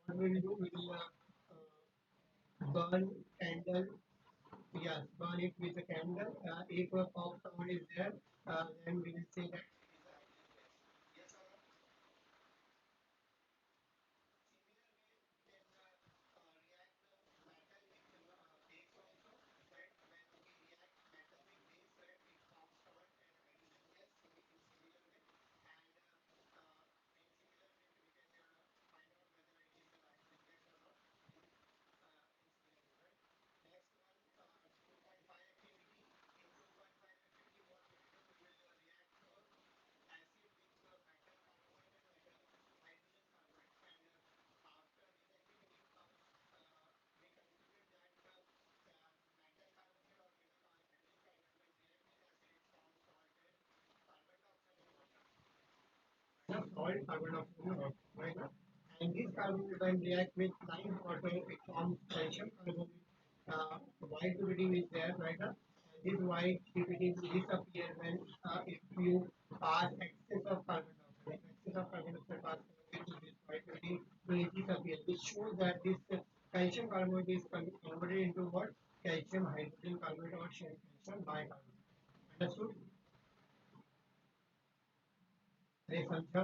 what we will do, we will burn candle. Yes, burn it with a candle. If a pop sound is there, then we will say that it is a hydrogen gas. Yes or no? Similar way, we can react metal with base also. That when we react metal with base, that it forms salt and hydrogen gas in similar way. And in similar way, we can find out whether it is a hydrogen gas or not in similar way, right? Next one, 2.5 activity. In 2.5 activity, what we will do, we will react acid with metal carbonate and metal hydrogen carbonate, and after this activity comes, we concluded that metal carbonate or metal hydrogen carbonate when react with acid, it forms salt and carbon dioxide and water. The salt, carbon dioxide and water, right? And this carbon when react with lime water, it forms calcium carbonate. white PPT is there, right? This white PPT disappear when if you pass excess of carbon dioxide. Excess of carbon dioxide pass into this white PPT will disappear. This shows that this calcium carbonate is converted into what? Calcium hydrogen carbonate or calcium bicarbonate. Understood? Very Sancha.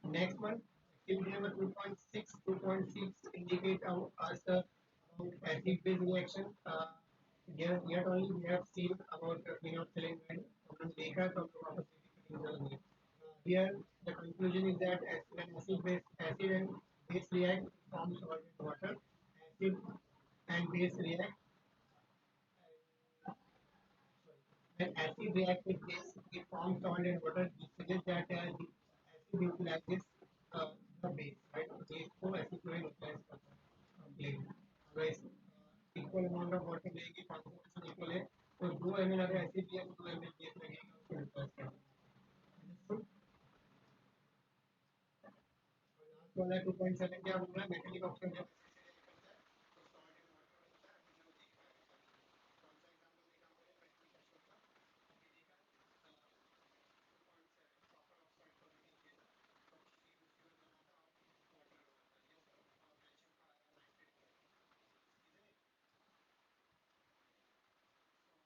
Next one, activity number 2.6. 2.6 indicate us about acid-base reaction. Yet only we have seen about phenolphthalein and हमने देखा है तो हम लोग वापस repeat नहीं करेंगे. Here the conclusion is that when acid and base react, it forms solvent water. Acid and base react. When acid reacts with base, it forms solvent water. This suggests that the acid utilizes the base, right? Base को acid को utilize करता है completely. अगर equal amount of water लेगी, concentration equal है, तो 2 ml अगर acid लिया तो 2 ml base लगेगा उसको utilize करने में. Understood? Last वाला 2.7 क्या बोल रहा है? Metallic oxide जब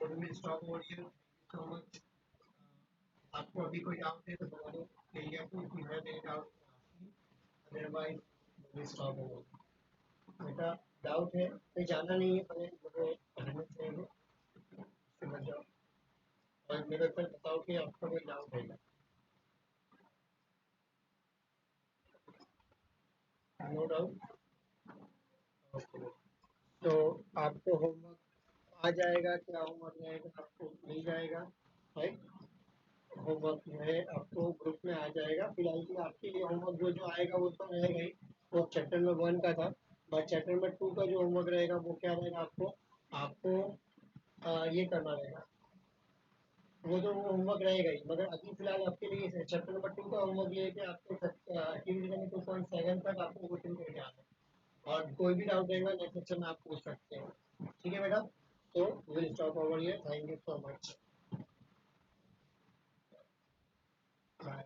we will stop over here. Thank you so much. आपको अभी कोई डाउट है तो दोबारा clear to if you have any doubt otherwise we will stop over. बेटा डाउट है कहीं जाना नहीं है पहले मुझे पढ़ना चाहिए उससे मत जाओ और मेरे को बताओ कि आपका कोई डाउट है नो डाउट. ओके तो आपको होमवर्क आ जाएगा क्या होमवर्क आएगा आपको मिल जाएगा राइट. होमवर्क जो है आपको ग्रुप में आ जाएगा. फिलहाल के लिए आपके लिए होमवर्क जो आएगा वो तो रहेगा ही. वो चैप्टर नंबर 1 का था. बट चैप्टर नंबर 2 का जो होमवर्क रहेगा वो क्या रहेगा आपको आपको ये करना रहेगा. वो तो वो होमवर्क रहेगा ही मगर अभी फिलहाल आपके लिए चैप्टर नंबर 2 का होमवर्क ये है कि आपको एक्टिविटी नंबर 2.7 तक आपको क्वेश्चन करके आना है. और कोई भी डाउट रहेगा नेक्स्ट सेक्शन में आप पूछ सकते हैं. ठीक है मैडम. तो will stop over here. Thank you so much. Bye.